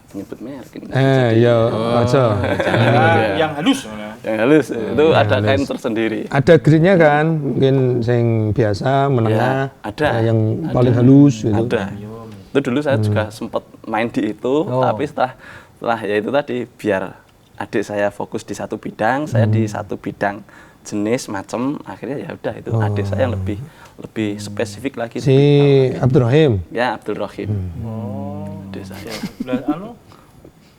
nyebut merek ini. Ya, aja. Yang halus. Yang halus itu ada kain tersendiri. Ada grade-nya kan, mungkin yang biasa, menengah, Ya, ada. yang paling halus gitu. Ada. Itu dulu saya juga sempat main di itu, tapi setelah ya itu tadi biar adik saya fokus di satu bidang, saya di satu bidang jenis macam, akhirnya ya udah itu adik saya yang lebih spesifik lagi. Si Abdurrahim. Ya Abdul Rahim. Adik saya. Lah, anu,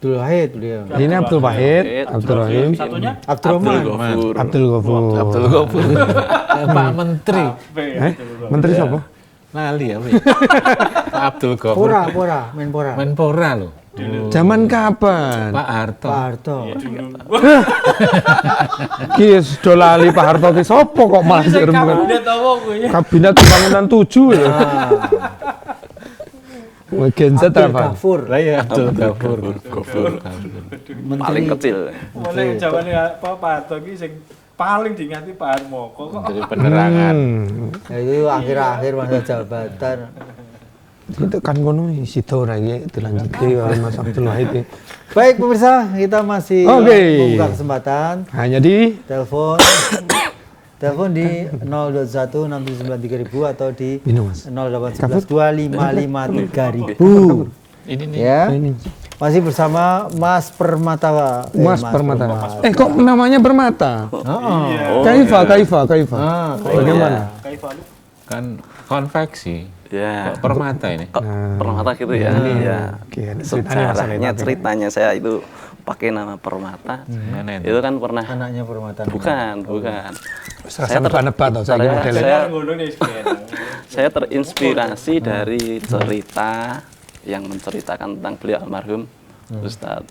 Abdul Wahid beliau. Ini Abdul Wahid, Abdurrahim, satunya Abdurrahman. Ghafur. Abdul Ghafur. Abdul Ghafur. Pak Menteri. Menteri siapa? Lali apa ya? Pak Abdul Ghafur. Pora, Menpora. Menpora loh. Zaman kapan? Pak Harto. Pak Harto. Ki sudah lali Pak Harto ki sapa kok malah dirembuk. Kabinet apa gue ya? Kabinet Pembangunan 7 ya. Gen Z Abdul apa? Ghafur. Lah ya Abdul Ghafur. Paling kecil. Mulai zamannya Pak Harto ki sing paling diingati Pak Harmoko kok. Dari penerangan. Ya, itu akhir-akhir masa jabatan. Itu kan kono sido ora iki dilanjuti oleh Mas Abdul Wahid. Baik pemirsa, kita masih Oke. membuka kesempatan Hanya di telepon di 021 679 3000 atau di Minum, Mas. 0811 255 3000. Ini nih. Ya. ini. Masih bersama Mas Permata. Mas Permata. Kok namanya Permata? Heeh. Kaifa. Bagaimana? Kaifalu. Kan konveksi. Ya. Kok permata ini? Kok permata gitu ya? Ya. Oke, ada ceritanya masalah Sejarahnya itu. ceritanya saya itu pakai nama Permata. Mana itu? Itu kan pernah Anaknya Permata. bukan. Serasa nebak-nebak tau saya Saya- modelnya. saya- Ngono nih sepeda. Saya terinspirasi dari cerita yang menceritakan tentang beliau almarhum Ustadz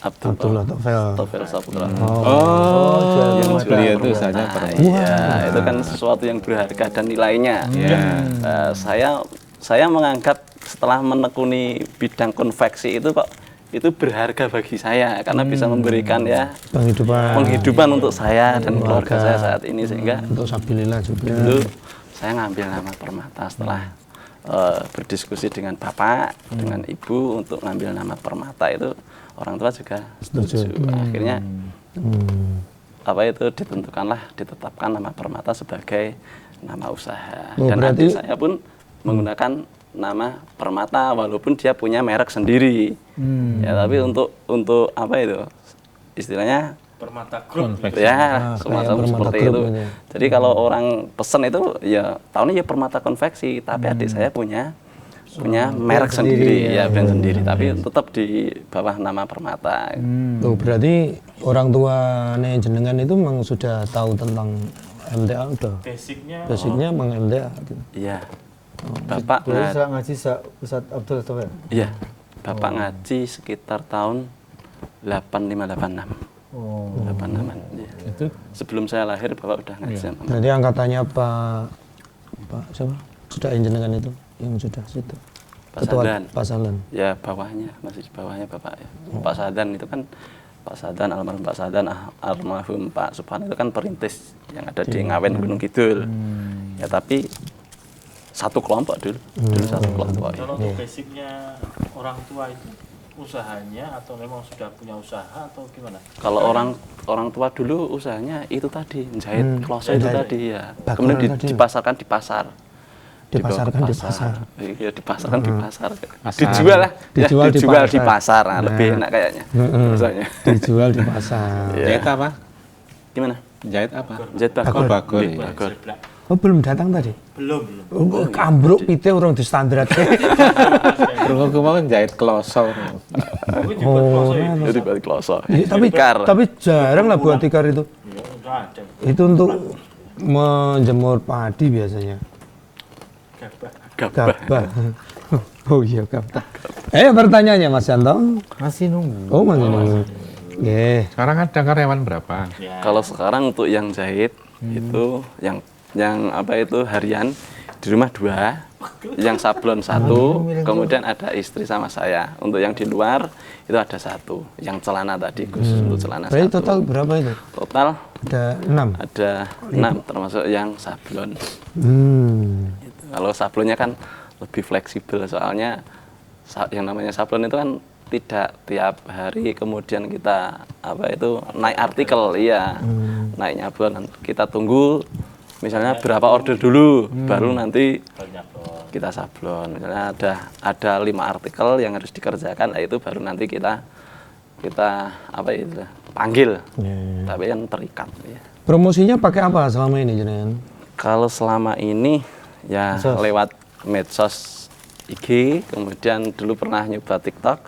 Abdullah Tofel. Tofel Saputra. Oh, yang juga Julia itu permata. misalnya permata. Iya, itu kan sesuatu yang berharga dan nilainya. Saya menganggap setelah menekuni bidang konveksi itu kok itu berharga bagi saya karena bisa memberikan ya penghidupan untuk saya dan keluarga saya saat ini, sehingga Untuk sabilillah juga. dulu saya ngambil nama Permata setelah berdiskusi dengan bapak, dengan ibu untuk ngambil nama Permata, itu orang tua juga setuju. Akhirnya ditetapkan nama Permata sebagai nama usaha. Oh, Dan berarti- adik saya pun menggunakan nama Permata walaupun dia punya merek sendiri. Ya, tapi untuk apa itu? Istilahnya Permata Group. ya semacam Permata seperti Group itu. gitu. Jadi kalau orang pesen itu ya tahunnya ya Permata Konveksi, tapi adik saya punya merek sendiri, ya brand sendiri, tapi tetap di bawah nama Permata. Oh, berarti orang tua jenengan itu memang sudah tahu tentang MTA udah. Basicnya Memang MTA gitu. Iya. Bapak Dulu saya ngaji Ustaz Abdul Tofel. iya. Bapak ngaji sekitar tahun 8586. Oh. 86. Iya. Itu Sebelum saya lahir Bapak udah ngaji sama. Berarti angkatannya Pak siapa? Sudah jenengan itu yang sudah situ. Pak Sadan. Pak Sadan. Ya bawahnya, masih di bawahnya Bapak ya. Pak Sadan itu kan Pak Sadan, almarhum Pak Sadan, almarhum Pak Subhan itu kan perintis yang ada di Ngawen Gunung Kidul. Ya tapi satu kelompok dulu satu kelompok. kalau untuk basicnya orang tua itu usahanya atau memang sudah punya usaha atau gimana? Kalau orang tua dulu usahanya itu tadi jahit kloso itu tadi ya. Bakar Kemudian tadi. dipasarkan di pasar. Dipasarkan Dibawa di ke pasar. Iya, dipasarkan di pasar. Pasar. Dijual lah. Dijual di dijual di pasar. pasar. Nah, lebih enak kayaknya. Rasanya. Dijual di pasar. Iya. jahit apa? Gimana? Jahit apa? Jahit bagor. Oh, bagor, Iya, iya. bagor. Oh, belum datang tadi. Belum. Oh, kambruk pite orang di standar. Terus aku mau jahit kloso. Mungkin juga kloso ya. Jadi balik kloso. Tapi jarang lah buat tikar itu. Ya, udah ada. Itu untuk menjemur padi biasanya. Gabah. Gabah. Oh iya gabah. Pertanyaannya Mas Yanto. Masih nunggu. Oh masih nunggu. Nggih. Sekarang ada karyawan berapa? Kalau sekarang untuk yang jahit itu yang apa itu harian di rumah 2, yang sablon 1, kemudian ada istri sama saya. Untuk yang di luar itu ada 1, yang celana tadi khusus untuk celana Berarti 1. total berapa itu? Total Ada 6. ada 6 termasuk yang sablon. Gitu. Kalau sablonnya kan lebih fleksibel soalnya yang namanya sablon itu kan tidak tiap hari kemudian kita apa itu naik artikel, iya naiknya bulan kita tunggu misalnya berapa order dulu baru nanti kita sablon. Misalnya ada 5 artikel yang harus dikerjakan, itu baru nanti kita apa itu panggil, tapi yang terikat ya. Promosinya pakai apa selama ini jenengan? Kalau selama ini ya lewat medsos IG, kemudian dulu pernah nyoba TikTok,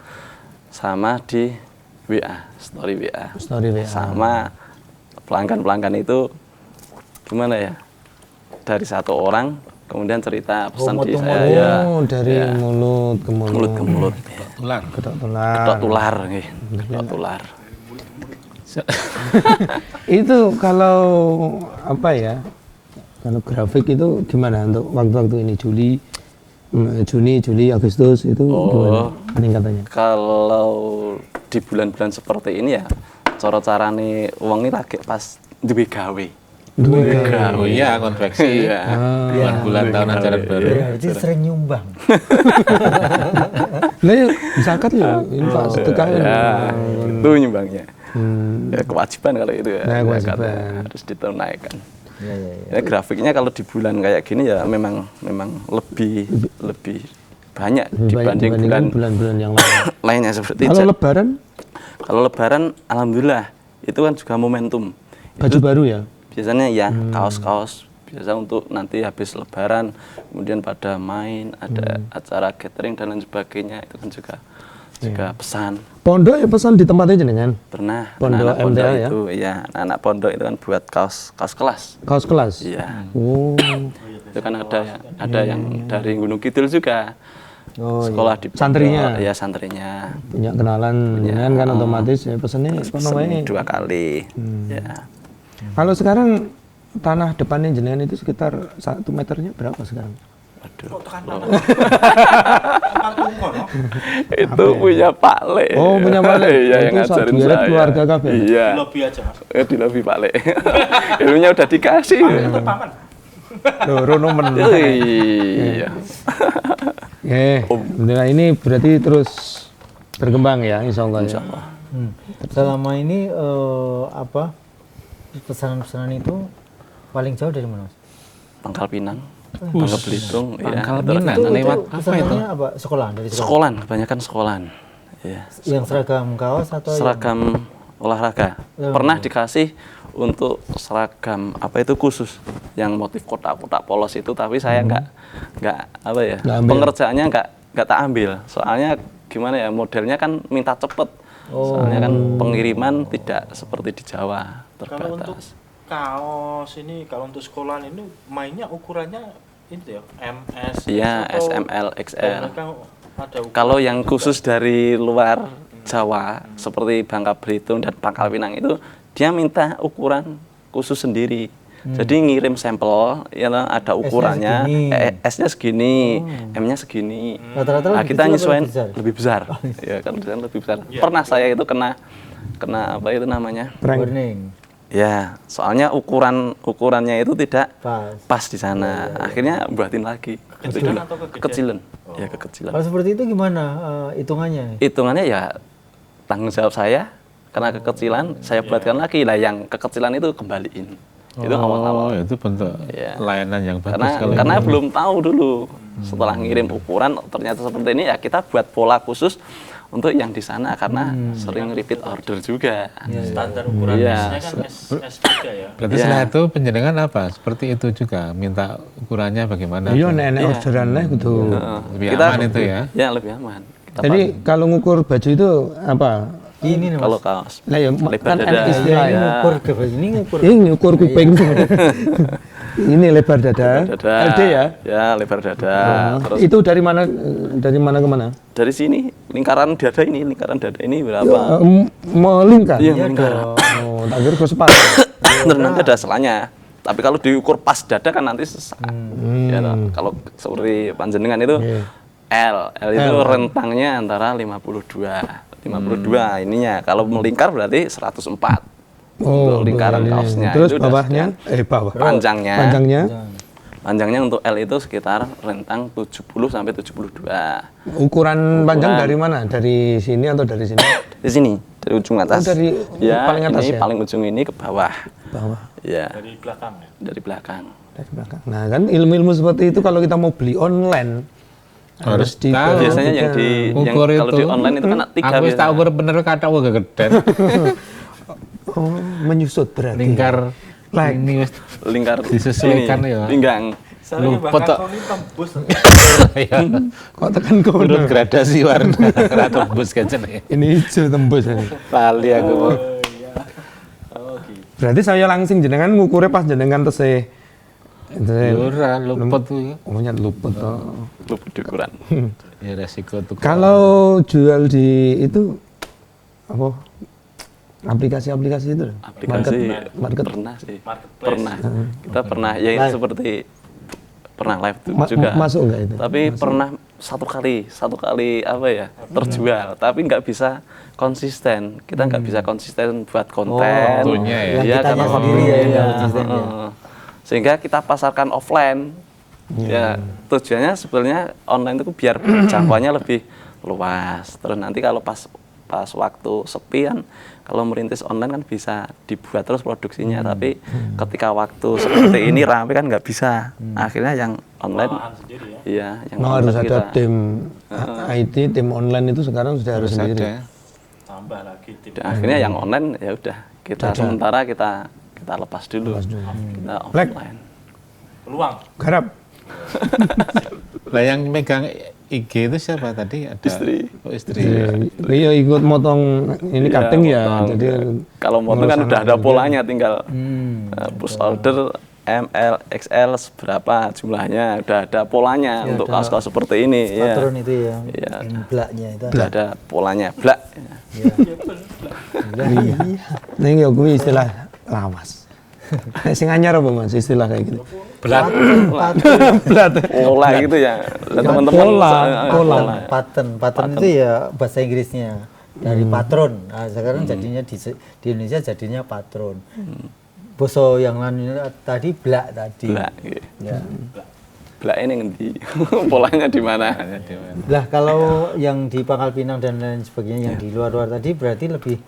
sama di WA, story WA. Story WA. Sama pelanggan-pelanggan itu gimana ya? Dari 1 orang, kemudian cerita pesan di saya ya. Oh, dari ya, mulut ke mulut. mulut ke mulut. Ya. Ular. Kedok tular. Kedok tular, nggih. Kedok tular. Itu kalau apa ya? Kalau grafik itu gimana untuk waktu-waktu ini Juni, Juli, Agustus itu gimana peningkatannya? Kalau di bulan-bulan seperti ini ya, cara-carane wong ini lagi pas duwe gawe. Oh iya, konveksi. Iya. Bulan tahun ajaran baru. Berarti sering nyumbang. Lah ya zakat ya, infak sedekah ya. Ya, itu nyumbangnya. Ya, kewajiban kalau itu ya. Nah, zakat kewajiban. ya, harus ditunaikan. Iya. Ya, grafiknya kalau di bulan kayak gini ya memang lebih banyak dibanding bulan-bulan yang lain. lainnya seperti Kalau Lebaran Kalau Lebaran, alhamdulillah itu kan juga momentum. baju baru ya. Biasanya ya kaos-kaos biasa untuk nanti habis Lebaran, kemudian pada main, ada acara catering dan lain sebagainya, itu kan juga pesan. Pondok ya pesan di tempatnya jenengan. Pernah Pondok anak-anak pondok MTA ya? itu, ya anak pondok itu kan buat kaos kelas. Kaos kelas. Iya. Oh. Itu kan ada yang dari Gunung Kidul juga. Oh, sekolah di Santrinya? ya santrinya Punya kenalan dengan kan otomatis ya pesennya kono wae. 2 kali ya. Kalau sekarang tanah depannya jenengan itu sekitar 1 meternya berapa sekarang? Waduh, Tekan kono. itu punya Pak Le. Oh, punya Pak Le. Iya, yang Itu ngajarin saderet saya. keluarga kabeh. Iya. Di lobby aja Mas. Di lobby Pak Le. Ilmunya udah dikasih. Itu paman. Loh, Rono men. Iya. Alhamdulillah ini berarti terus berkembang ya, insya Allah. Ya. Selama ini apa pesanan-pesanan itu paling jauh dari mana, Mas? Pangkal Pinang, Bangka Belitung, Pangkal ya. Pinang. Lewat apa itu? Pesanannya apa? Sekolahan dari sekolah. Sekolahan, kebanyakan sekolahan. Ya. Yang seragam kaos atau Seragam olahraga. Pernah dikasih untuk seragam apa itu khusus yang motif kotak-kotak polos itu, tapi saya nggak apa ya, Nggak ambil. pengerjaannya nggak tak ambil. Soalnya gimana ya, modelnya kan minta cepet. Soalnya kan pengiriman tidak seperti di Jawa, Kalau untuk terbatas. kaos ini, kalau untuk sekolahan ini mainnya ukurannya itu ya, MS. Iya, atau SML, XL. mereka ada ukuran Kalau yang khusus dari luar Jawa seperti Bangka Belitung dan Pangkal Pinang itu dia minta ukuran khusus sendiri. Jadi ngirim sampel, ya ada ukurannya, S-nya segini, M-nya segini. Rata-rata Nah, lebih kita kecil atau nyesuaiin lebih besar? lebih besar. Ya kan lebih besar. Pernah saya itu kena apa itu namanya? Warning. Ya, soalnya ukurannya itu tidak Pas. di sana. Akhirnya buatin lagi. Kekecilan atau kegedean? Kekecilan. Ya kekecilan. Kalau seperti itu gimana hitungannya? Hitungannya ya tanggung jawab saya, karena kekecilan saya buatkan lagi lah, yang kekecilan itu kembaliin. Itu awal-awal. itu bentuk Iya. layanan yang bagus Karena belum tahu dulu. Setelah ngirim ukuran ternyata seperti ini, ya kita buat pola khusus untuk yang di sana karena sering repeat order juga. standar ukuran Iya. S-nya kan S3 ya. Berarti Iya. setelah itu penjenengan apa? Seperti itu juga, minta ukurannya bagaimana? Iya, nenek orderan lah gitu. Lebih aman itu ya. Ya lebih aman. Kita Jadi kalau ngukur baju itu apa? Ini nih, Mas. kalau kaos Lah ya lebar kan dada. istilah Ini ya. ngukur ini ngukur. Ini ngukur kuping. Ini lebar dada. dada. LD ya. Ya, lebar dada. Terus Itu dari mana ke mana? dari sini lingkaran dada ini berapa? Melingkar. Iya, melingkar. Oh, tak kira ke sepatu. Terus nanti ada selanya. Tapi kalau diukur pas dada kan nanti sesak. Ya, toh. Kalau seperti panjenengan itu L itu rentangnya antara 52 ininya. Kalau melingkar berarti 104. Oh, untuk lingkaran ini. kaosnya. Terus Itu udah bawahnya? sekian. Bawah. Panjangnya. Panjangnya Untuk L itu sekitar rentang 70 sampai 72. ukuran panjang dari mana? Dari sini atau dari sini? Di sini, dari ujung atas. dari ya, paling atas ini ya? paling ujung ini ke bawah. Bawah. Ya, Dari belakang ya. dari belakang. Dari belakang. Nah, kan ilmu-ilmu seperti itu kalau kita mau beli online harus di tahu. Biasanya yang Ukur kalau itu, di online itu kan 3 aku wis tak ukur bener kata gua gede. Oh, menyusut berarti. Lingkar Like. ini wis lingkar disesuaikan ini, ya. pinggang. Soalnya Lupa bahkan tak. kau ini tembus. ya. Kok tekan kono? Menurut gradasi warna rata bus kan jenenge. Ini hijau tembus ini. Lali aku mau. Berarti saya langsing jenengan ngukurnya pas jenengan tesih. Ora luput tuh. Oh, nyat luput toh. Luput di ukuran. Ya resiko tuh. Kalau jual di itu apa? Aplikasi-aplikasi itu. Aplikasi market. pernah sih. Marketplace. Pernah. Kita pernah ya itu seperti pernah live tuh juga. Masuk enggak itu? Tapi pernah satu kali apa ya terjual, tapi nggak bisa konsisten. Kita nggak bisa konsisten buat konten. waktunya ya. Yang Iya, kitanya karena sendiri waktu. ya, yang Iya, konsisten ya. heeh. Sehingga kita pasarkan offline. Ya, tujuannya sebenarnya online itu biar jangkauannya lebih luas. Terus nanti kalau pas waktu sepi kan, kalau merintis online kan bisa dibuat terus produksinya. Tapi ketika waktu seperti ini rame kan nggak bisa. Akhirnya yang online, Olahan sendiri ya. iya, yang Nah, harus online ada kita. tim IT, tim online itu sekarang sudah harus sendiri. Ada. Tambah lagi tim. Dan akhirnya yang online ya udah kita sementara kita lepas dulu. Kita offline. Peluang. Garap. Lah yang megang IG itu siapa tadi? Ada Istri. Oh, istri. Iya ikut motong ini Iya, cutting ya. motong. Jadi Kalau motong kan udah ada polanya, tinggal push order M, L, XL seberapa jumlahnya, udah ada polanya Ya, untuk ada kaos-kaos seperti ini. patron itu ya, Iya. yang blaknya itu. Udah ada polanya, blak. Ya. Iya. Nih yo kuwi istilah lawas. Sing anyar apa Mas istilah kayak gitu? Belat. Pola gitu ya. Lah, teman-teman Pola. Pattern itu ya bahasa Inggrisnya dari patron. Nah, sekarang jadinya di Indonesia jadinya patron. Boso yang lain tadi blak tadi. Blak. Gitu. Ya. Blak ini ngendi? Polanya di mana? Lah kalau yang di Pangkal Pinang dan lain sebagainya yang di luar-luar tadi berarti lebih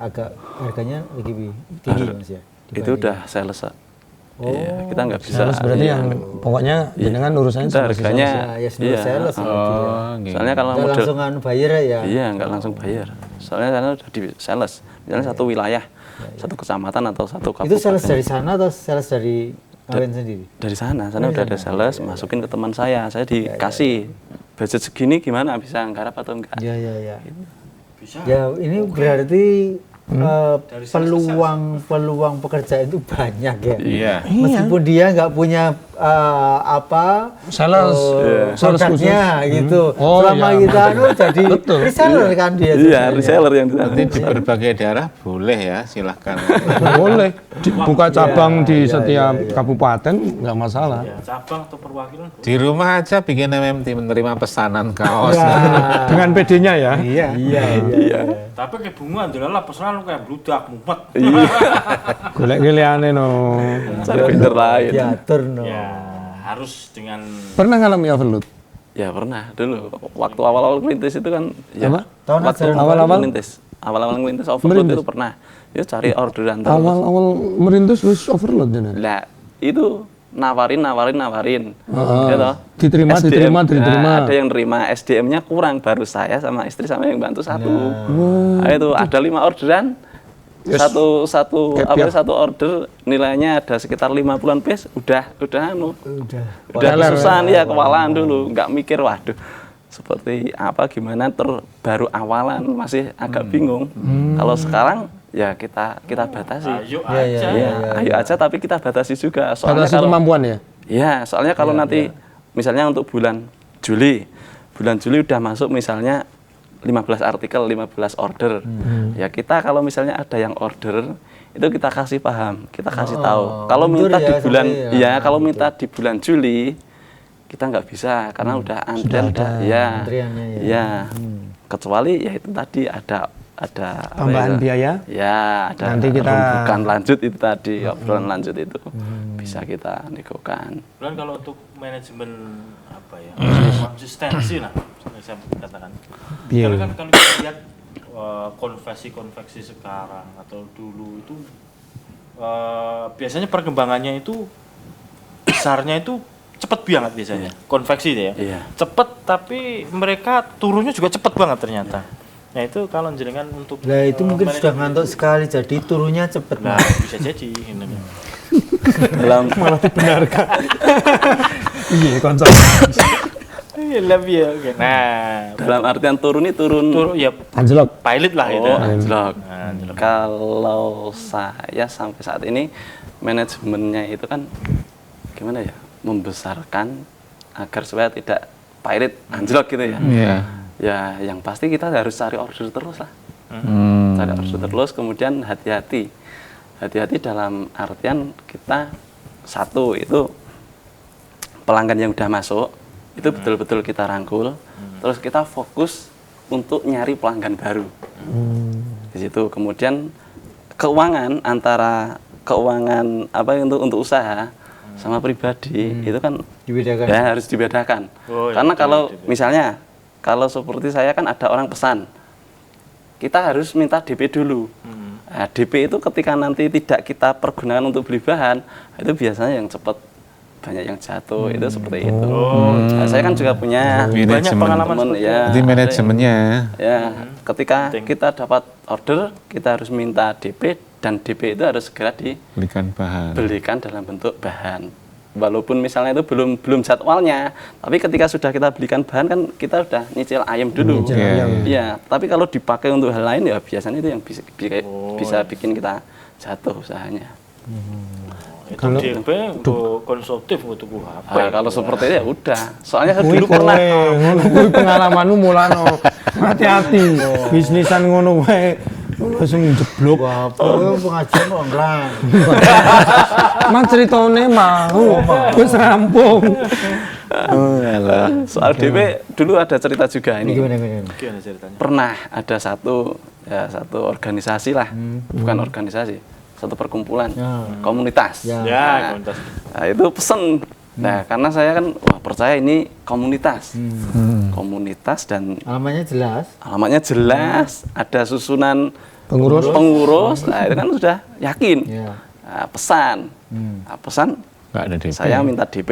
agak harganya lebih tinggi Mas ya. Itu udah sales. Iya, kita nggak bisa. Sales berarti yang pokoknya dengan urusannya kita sama harganya. Ya sudah sales berarti ya. Soalnya kalau Nggak model langsung bayar ya. iya nggak langsung bayar. Soalnya karena udah di sales. Misalnya satu wilayah, satu kecamatan atau satu kabupaten. Itu sales dari sana atau sales dari kalian sendiri? Dari sana udah ada sales, masukin ke teman saya dikasih budget segini gimana bisa nggarap atau enggak? Ya. Ya ini berarti peluang pekerjaan itu banyak ya. Iya. Meskipun dia nggak punya Sales produknya gitu. Oh, Selama iya. kita jadi reseller kan dia. Iya, sebenarnya. reseller yang Nanti di berbagai daerah boleh ya, silahkan. Boleh buka cabang di setiap kabupaten nggak masalah. Ya, cabang atau perwakilan boleh. Di rumah aja bikin MMT menerima pesanan kaos. Dengan PD-nya ya. Iya. Tapi kayak bunga adalah pesanan kayak bludak mumet. Golek giliane no. cari vendor lain. Diatur no. Ya, harus dengan Pernah ngalami overload? Ya pernah dulu waktu awal-awal ngerintis itu kan ya Apa? Tahun waktu ajaran awal-awal? awal-awal ngerintis overload itu pernah. Ya cari orderan terus. Awal-awal merintis wis overload ya. Lah, itu nawarin. Gitu. Diterima. Nah, ada yang nerima, SDM-nya kurang, baru saya sama istri sama yang bantu satu. Nah, itu ada 5 orderan. Satu order nilainya ada sekitar 50-an piece, udah kesusahan ya, kewalahan dulu, nggak mikir waduh seperti apa gimana baru awalan masih agak bingung. Kalau sekarang ya kita batasi. ayo aja. Ayo aja tapi kita batasi juga. Soalnya Batasi kemampuan ya. ya, soalnya kalau nanti misalnya untuk bulan Juli udah masuk misalnya 15 artikel, 15 order. Ya kita kalau misalnya ada yang order itu kita kasih paham, kita kasih tahu. Kalau minta di bulan kalau minta di bulan Juli kita nggak bisa karena udah antrian antriannya ya. Kecuali ya itu tadi ada Tambahan biaya. Ya, ada Nanti kita rumbukan lanjut itu tadi, obrolan lanjut itu bisa kita negokan. Kemudian kalau untuk manajemen konsistensi lah, saya katakan. Iya. Karena kan kalau kita lihat konveksi sekarang atau dulu itu biasanya perkembangannya itu besarnya itu cepet banget biasanya. Konveksi itu ya. Iya. Cepet tapi mereka turunnya juga cepet banget ternyata. Nah itu kalau jenengan untuk Lah itu mungkin sudah ngantuk sekali jadi turunnya cepet. Nah, bisa jadi ini. Dalam malah dibenarkan. Iya, konsol. Iya, lebih ya. Oke. Nah, dalam artian turun ya Anjlok. pilot lah itu. anjlok. Nah, anjlok. Kalau saya sampai saat ini manajemennya itu kan gimana ya? Membesarkan agar supaya tidak pilot anjlok gitu ya. Iya. Ya, yang pasti kita harus cari order terus lah. Cari order terus, kemudian hati-hati dalam artian kita satu itu pelanggan yang udah masuk itu betul-betul kita rangkul, terus kita fokus untuk nyari pelanggan baru. Di situ kemudian keuangan antara keuangan untuk usaha sama pribadi itu kan Dibedakan. ya harus dibedakan. Karena kalau misalnya kalau seperti saya kan ada orang pesan, kita harus minta DP dulu. Nah, DP itu ketika nanti tidak kita pergunakan untuk beli bahan, itu biasanya yang cepat banyak yang jatuh, itu seperti itu. Nah, saya kan juga punya banyak pengalaman seperti ya. Jadi manajemennya. Ya, ketika kita dapat order, kita harus minta DP dan DP itu harus segera dibelikan dalam bentuk bahan. Walaupun misalnya itu belum jadwalnya, tapi ketika sudah kita belikan bahan kan kita sudah nyicil ayam dulu. Iya, tapi kalau dipakai untuk hal lain ya biasanya itu yang bisa bikin kita jatuh usahanya. Itu Kalau- DP untuk konsumtif untuk tuku HP. Nah, kalau seperti itu ya udah. Soalnya saya Kuwi dulu pernah. ngono kuwi pengalamanmu mulano. Hati-hati. Bisnisan ngono wae langsung jeblok. Wah, pengajian online. Mas ceritane mau wis rampung. Oh, alah. Soal DP dulu ada cerita juga Ini ini. gimana? Gimana ceritanya? Pernah ada satu organisasi lah, bukan organisasi, satu perkumpulan, komunitas. Ya. Ya, Nah, komunitas. nah, itu pesen. Nah, karena saya kan wah percaya ini komunitas. Komunitas dan Alamatnya jelas. alamatnya jelas, ada susunan Pengurus. Nah, itu kan sudah yakin. Ya. Nah, pesan. Nah, pesan Nggak ada DP. saya minta DP.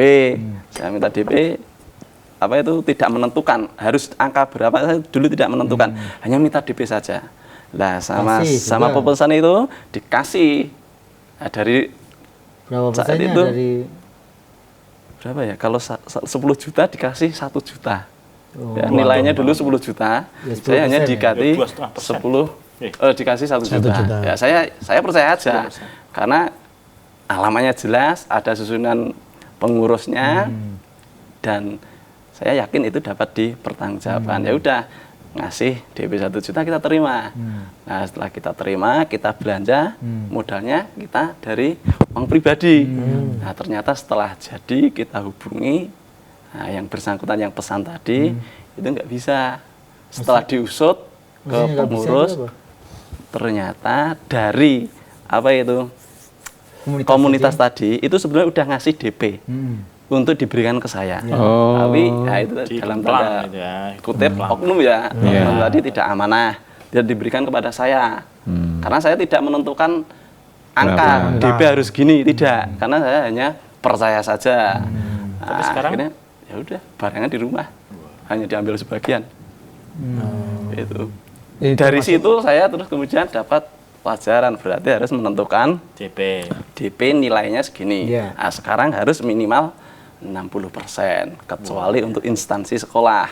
Saya minta DP apa itu tidak menentukan, harus angka berapa saya dulu tidak menentukan. Hanya minta DP saja. Lah sama Kasih sama juga. pemesan itu dikasih. Nah, dari Berapa Saat persennya itu, dari berapa ya? Kalau 10 juta dikasih 1 juta. Oh, Ya, nilainya dulu 10 juta. Ya, 10% Saya hanya ya? dikasih Ya, 2,5%. 10 dikasih 1 juta. juta. Ya, saya percaya aja. Karena alamatnya jelas, ada susunan pengurusnya dan saya yakin itu dapat dipertanggungjawabkan. Ya udah, ngasih DP 1 juta kita terima. Nah, setelah kita terima, kita belanja, modalnya kita dari uang pribadi. Nah, ternyata setelah jadi kita hubungi, nah, yang bersangkutan yang pesan tadi itu nggak bisa. Setelah diusut ke Maksudnya nggak bisa pengurus, itu apa? ternyata dari apa itu komunitas tadi itu sebenarnya udah ngasih DP untuk diberikan ke saya. Oh. Tapi ya itu Di dalam kemplang tanda gitu ya. kutip oknum ya, oknum tadi tidak amanah, dia diberikan kepada saya. Karena saya tidak menentukan angka DP harus gini, tidak. Karena saya hanya percaya saja. Tapi sekarang? Akhirnya ya udah, barangnya di rumah, hanya diambil sebagian. Itu. Itu Dari situ saya terus kemudian dapat pelajaran, berarti harus menentukan DP. DP nilainya segini. Iya. Nah, sekarang harus minimal 60%, kecuali untuk instansi sekolah.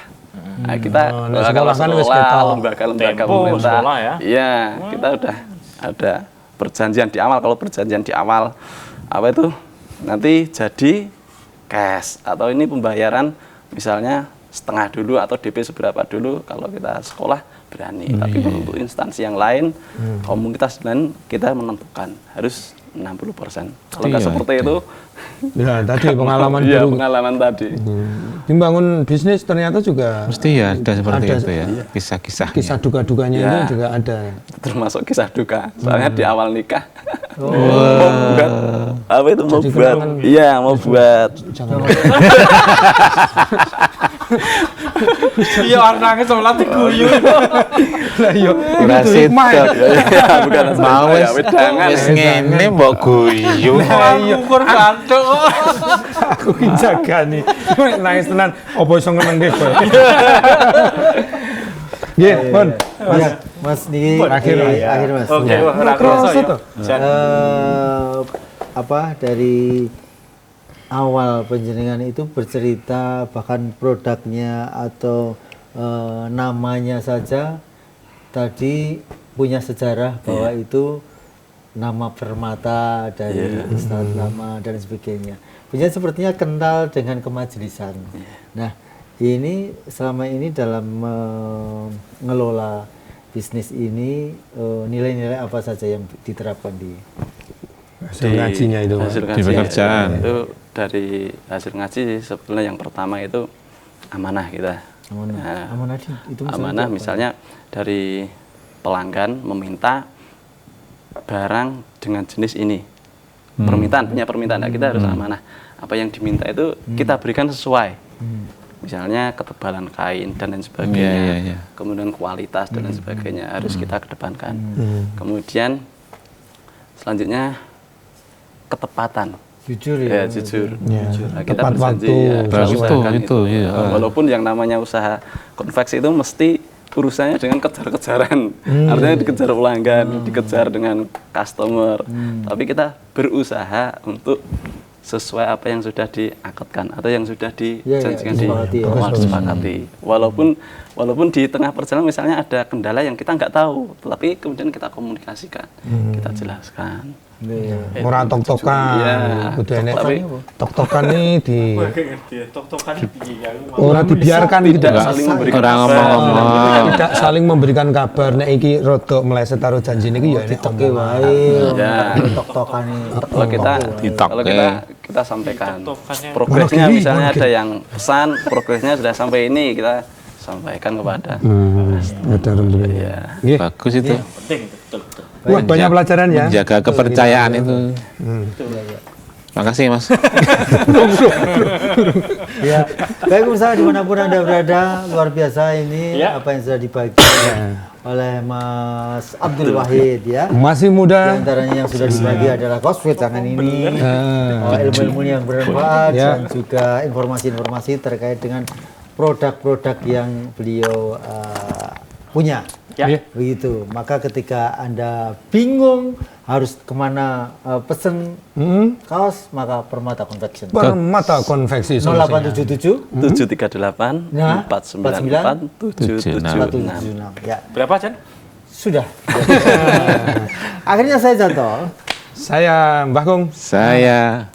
Nah, kita nah, sekolah kan wis ketok. lembaga-lembaga Tempo, pemerintah. sekolah ya. Iya, kita udah ada perjanjian di awal. Kalau perjanjian di awal apa itu nanti jadi cash atau ini pembayaran misalnya setengah dulu atau DP seberapa dulu kalau kita sekolah berani. Tapi kalau untuk instansi yang lain, komunitas lain kita menentukan harus 60%. Kalau nggak Iya, seperti itu, Ya tadi pengalaman iya buruk. pengalaman tadi. Membangun bisnis ternyata juga Mesti ya ada seperti Ada, itu ya. Kisah-kisah. kisah duka-dukanya Iya. itu juga ada. Termasuk kisah duka. Soalnya di awal nikah mau buat apa itu mau Jadi buat kenangan. iya mau buat Jangan Iya, orang nangis sama guyu. lah yo Rasid. ya, bukan Mau ya, wis wedangan wis ya. ngene mbok guyu. Ukur gantung. aku ki jaga nih. Nangis tenan opo iso ngenenge kowe. Nggih, Pun. Ya, Mas niki Akhir, akhir Mas. Oke, Ya. wah, ora Kroso kroso tuh. ya. Apa dari awal penjenengan itu bercerita bahkan produknya atau namanya saja tadi punya sejarah bahwa itu nama permata dari Ustadz Lama dan sebagainya. Punya sepertinya kental dengan kemajelisan. Nah, ini selama ini dalam mengelola bisnis ini nilai-nilai apa saja yang diterapkan di Hasil ngajinya itu. Pak. hasil Di ngaji pekerjaan. itu dari hasil ngaji sih sebetulnya yang pertama itu amanah kita. amanah? Nah, Amanah itu misalnya amanah apa? misalnya dari pelanggan meminta barang dengan jenis ini, punya permintaan. Nah, kita harus amanah, apa yang diminta itu kita berikan sesuai, misalnya ketebalan kain dan lain sebagainya, Iya, iya. kemudian kualitas dan lain sebagainya harus kita kedepankan. Kemudian selanjutnya ketepatan. Jujur Ya, ya. jujur. Ya, Nah, kita tepat berjanji waktu. ya, Nah, kita itu, usahakan itu, iya. Walaupun yang namanya usaha konveksi itu mesti urusannya dengan kejar-kejaran. Artinya dikejar pelanggan, dikejar dengan customer. Tapi kita berusaha untuk sesuai apa yang sudah diakatkan atau yang sudah dijanjikan di disepakati ya. awal disepakati. Walaupun di tengah perjalanan misalnya ada kendala yang kita nggak tahu, tetapi kemudian kita komunikasikan, kita jelaskan. Ora tok-tokan. Iya. Kudu enek Tapi- tok-tokan nih di Wah, kayak ngerti ya. Tok-tokan piye ya. ora dibiarkan gitu. Tidak saling memberikan Orang kabar. ngomong-ngomong. Tidak saling memberikan kabar nek iki rada meleset karo janji niki ya nek Oke wae. Ya. Tok-tokan Kalau kita Ditok, kalau kita sampaikan Tok-tokannya. progresnya, Orang kiri, misalnya orang ada yang pesan progresnya sudah sampai ini, kita sampaikan kepada. ada alhamdulillah. Ya. Nggih. Bagus itu. Penting, betul. Wah, banyak pelajaran ya. Menjaga kepercayaan itu. Makasih Mas. Ya, baik pemirsa dimanapun Anda berada, luar biasa ini Ya. apa yang sudah dibagi oleh Mas Abdul Wahid ya. Masih Di muda. antaranya yang sudah dibagi adalah crossfit tangan ini, ilmu-ilmu yang bermanfaat Ya. dan juga informasi-informasi terkait dengan produk-produk yang beliau punya. Ya. Begitu. Maka ketika Anda bingung harus kemana pesen kaos, maka Permata Confection. Permata konveksi solusinya. 0877 738 Nah, 494 776. 776. Ya, Berapa, Jan? sudah. Akhirnya saya Janto. Saya Mbah Kung. Saya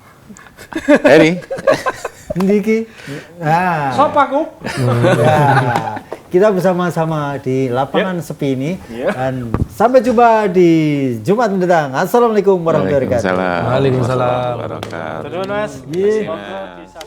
Eri. Ndiki. Nah, Sopo aku? ya. Kita bersama-sama di lapangan sepi ini Ya. dan sampai jumpa di Jumat mendatang. Assalamualaikum warahmatullahi wabarakatuh. Waalaikumsalam. Waalaikumsalam. Warahmatullahi wabarakatuh. Terima kasih, Mas. Iya. Semoga bisa